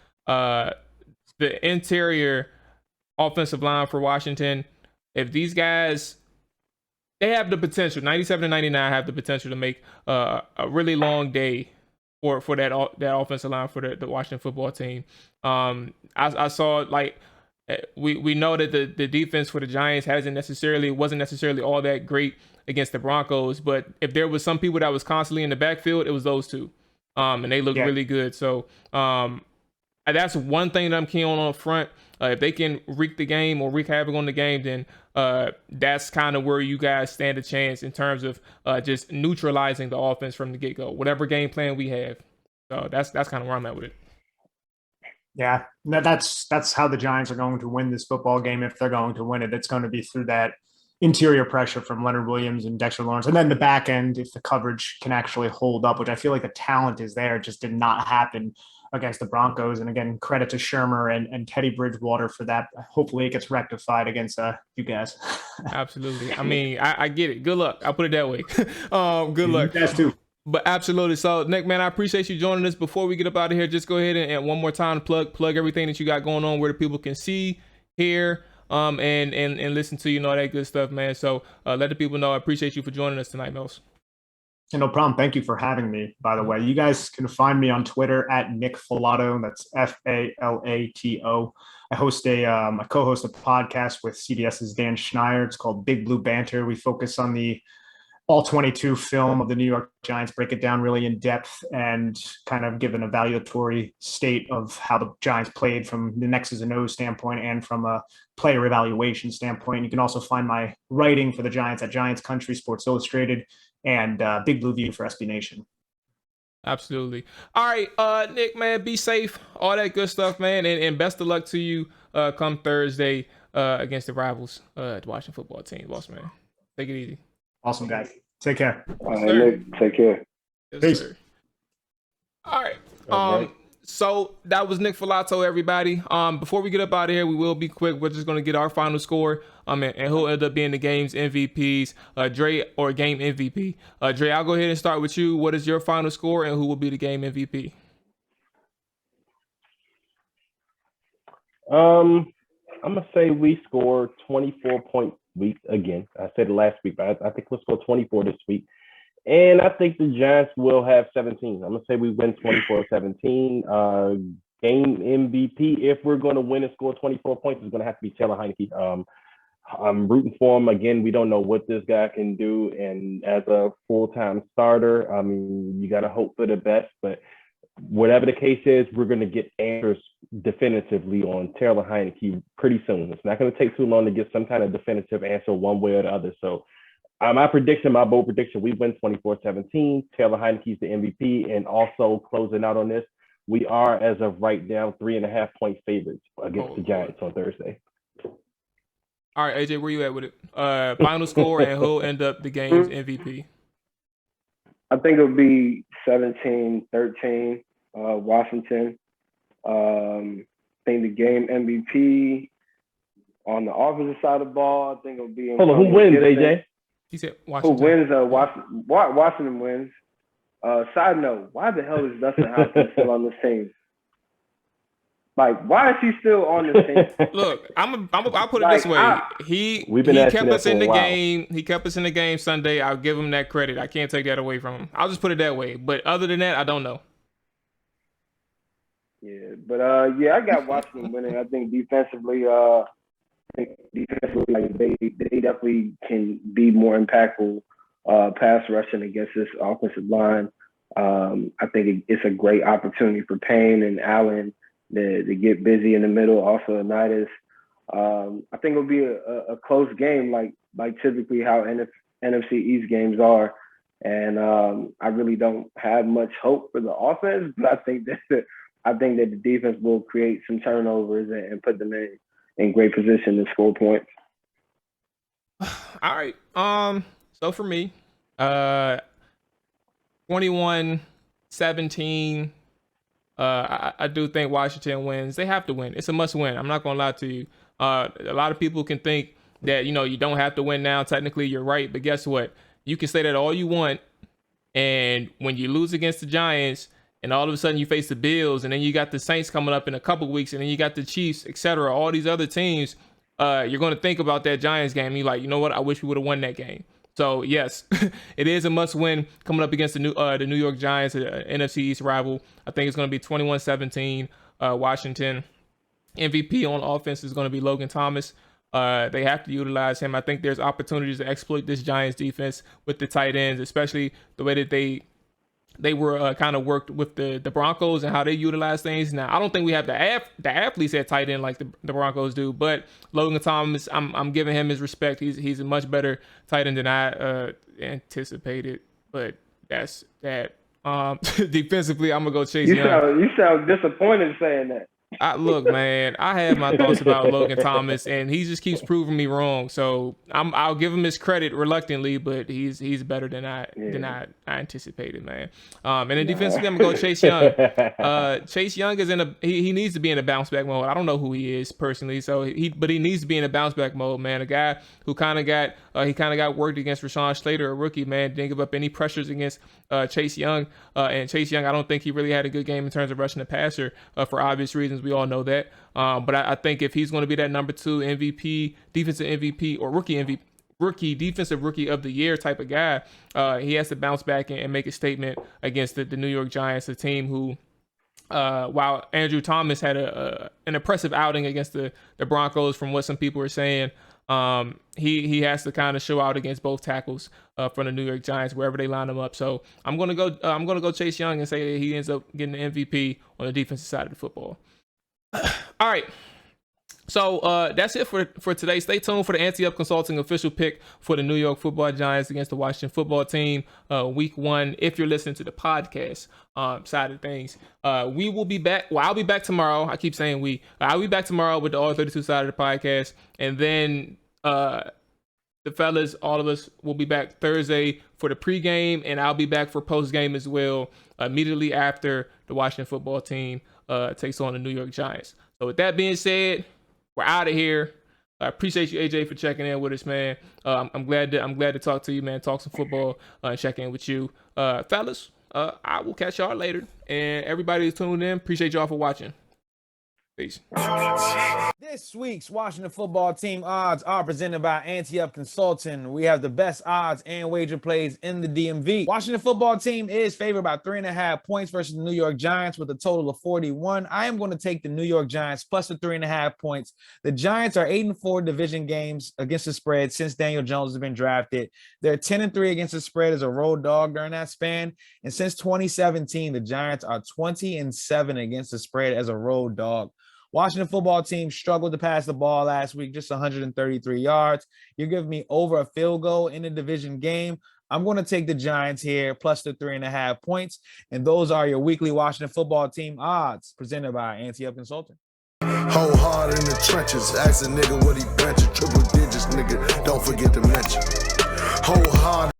The interior offensive line for Washington, if these guys, they have the potential, 97-99 have the potential to make a really long day for that offensive line for the Washington football team. I saw, like, we know that the defense for the Giants wasn't necessarily all that great against the Broncos, but if there was some people that was constantly in the backfield, it was those two, and they looked really good. So that's one thing that I'm keen on up front. If they can wreak the game or wreak havoc on the game, then that's kind of where you guys stand a chance in terms of just neutralizing the offense from the get-go, whatever game plan we have. So that's kind of where I'm at with it.
Yeah, that's how the Giants are going to win this football game. If they're going to win it, it's going to be through that interior pressure from Leonard Williams and Dexter Lawrence. And then the back end, if the coverage can actually hold up, which I feel like the talent is there, it just did not happen against the Broncos. And again, credit to Shermer and Teddy Bridgewater for that. Hopefully it gets rectified against you guys.
Absolutely. I mean, I get it. Good luck. I'll put it that way. Good luck.
You guys too.
But absolutely. So, Nick, man, I appreciate you joining us. Before we get up out of here, just go ahead and one more time plug everything that you got going on, where the people can see, hear, and listen to you and all that good stuff, man. So let the people know. I appreciate you for joining us tonight, Mills.
No problem. Thank you for having me, by the way. You guys can find me on Twitter at Nick Falato. That's Falato. I co-host a podcast with CBS's Dan Schneider. It's called Big Blue Banter. We focus on the all-22 film of the New York Giants, break it down really in depth and kind of give an evaluatory state of how the Giants played from the X's and O's standpoint and from a player evaluation standpoint. You can also find my writing for the Giants at Giants Country, Sports Illustrated, and Big Blue View for SB Nation.
Absolutely. All right, Nick, man, be safe, all that good stuff, man, and best of luck to you come Thursday against the rivals, the Washington football team. Boss man, take it easy.
Awesome, guys. Take care.
All right, Nick, take care.
Yes,
Peace.
sir. All right. So that was Nick Falato, everybody. Before we get up out of here, we will be quick. We're just going to get our final score. And who'll end up being the game's MVPs, Dre or game MVP. Dre, I'll go ahead and start with you. What is your final score, and who will be the game MVP?
I'm gonna say we score 24 points week again. I said it last week, but I think we'll score 24 this week. And I think the Giants will have 17. I'm gonna say we win 24-17. Game MVP, if we're gonna win and score 24 points, is gonna have to be Taylor Heineke. I'm rooting for him. Again, we don't know what this guy can do. And as a full-time starter, I mean, you gotta hope for the best, but whatever the case is, we're going to get answers definitively on Taylor Heineke pretty soon. It's not going to take too long to get some kind of definitive answer one way or the other. So my bold prediction, we win 24-17. Taylor Heineke's the MVP. And also closing out on this, we are, as of right now, 3.5 point favorites against the Giants on Thursday.
All right, AJ, where you at with it? Final score and who'll end up the game's MVP?
I think it'll be 17-13, Washington. I think the game MVP on the offensive side of the ball, I think it'll be.
Hold on, who wins, AJ?
He said Washington.
Who wins? Washington wins. Side note: why the hell is Dustin Hopkins still on this team? Like, why is he still on this team?
Look, I'll put it this way. He kept us in the game. He kept us in the game Sunday. I'll give him that credit. I can't take that away from him. I'll just put it that way. But other than that, I don't know.
Yeah, but I got Washington winning. I think defensively, like they definitely can be more impactful pass rushing against this offensive line. I think it's a great opportunity for Payne and Allen to get busy in the middle. Also, Unitas. I think it'll be a close game, like typically how NFC East games are. And I really don't have much hope for the offense, but I think that the defense will create some turnovers and put them in great position to score points.
All right. So for me, 21-17. I do think Washington wins. They have to win. It's a must win. I'm not gonna lie to you. A lot of people can think that you don't have to win now. Technically, you're right, but guess what? You can say that all you want, and when you lose against the Giants, and all of a sudden you face the Bills, and then you got the Saints coming up in a couple weeks, and then you got the Chiefs, etc. All these other teams, you're gonna think about that Giants game. You're like, you know what? I wish we would have won that game. So yes, it is a must-win coming up against the New York Giants, NFC East rival. I think it's going to be 21-17 Washington. MVP on offense is going to be Logan Thomas. They have to utilize him. I think there's opportunities to exploit this Giants defense with the tight ends, especially the way that they were kind of worked with the Broncos and how they utilize things. Now, I don't think we have the athletes at tight end like the Broncos do, but Logan Thomas, I'm giving him his respect. He's a much better tight end than I anticipated, but that's that. Defensively, I'm gonna go Chase Young.
You sound disappointed saying that.
Look, man, I have my thoughts about Logan Thomas, and he just keeps proving me wrong. So I'll give him his credit reluctantly, but he's better than I anticipated, man. And in defensively, I'm gonna go Chase Young. Chase Young is he needs to be in a bounce back mode. I don't know who he is personally, but he needs to be in a bounce back mode, man. A guy who kind of got worked against Rashawn Slater, a rookie, man. Didn't give up any pressures against Chase Young, and Chase Young, I don't think he really had a good game in terms of rushing the passer for obvious reasons. We all know that. But I think if he's going to be that number 2 MVP, defensive MVP, or defensive rookie of the year type of guy, he has to bounce back and make a statement against the New York Giants, a team who, while Andrew Thomas had an impressive outing against the Broncos, from what some people were saying, he has to kind of show out against both tackles from the New York Giants wherever they line him up. So I'm gonna go Chase Young and say that he ends up getting the MVP on the defensive side of the football. All right. So that's it for today. Stay tuned for the Ante Up Consulting official pick for the New York Football Giants against the Washington Football Team, Week 1. If you're listening to the podcast side of things, we will be back. Well, I'll be back tomorrow. I keep saying we. I'll be back tomorrow with the All 32 side of the podcast, and then the fellas, all of us, will be back Thursday for the pregame, and I'll be back for postgame as well, immediately after the Washington Football Team takes on the New York Giants. So with that being said, we're out of here. I appreciate you, AJ, for checking in with us, man. I'm glad to talk to you, man. Talk some football and check in with you, fellas. I will catch y'all later, and everybody who's tuned in, appreciate y'all for watching. Peace.
This week's Washington Football Team odds are presented by Ante Up Consulting. We have the best odds and wager plays in the DMV. Washington Football Team is favored by 3.5 points versus the New York Giants with a total of 41. I am going to take the New York Giants plus the 3.5 points. The Giants are 8-4 division games against the spread since Daniel Jones has been drafted. They're 10-3 against the spread as a road dog during that span. And since 2017, the Giants are 20-7 against the spread as a road dog. Washington Football Team struggled to pass the ball last week, just 133 yards. You're giving me over a field goal in the division game. I'm going to take the Giants here, plus the 3.5 points. And those are your weekly Washington Football Team odds, presented by Ante Up Consulting.
Whole hard in the trenches, ask a nigga what he benching, triple digits, nigga, don't forget to mention. Whole hard.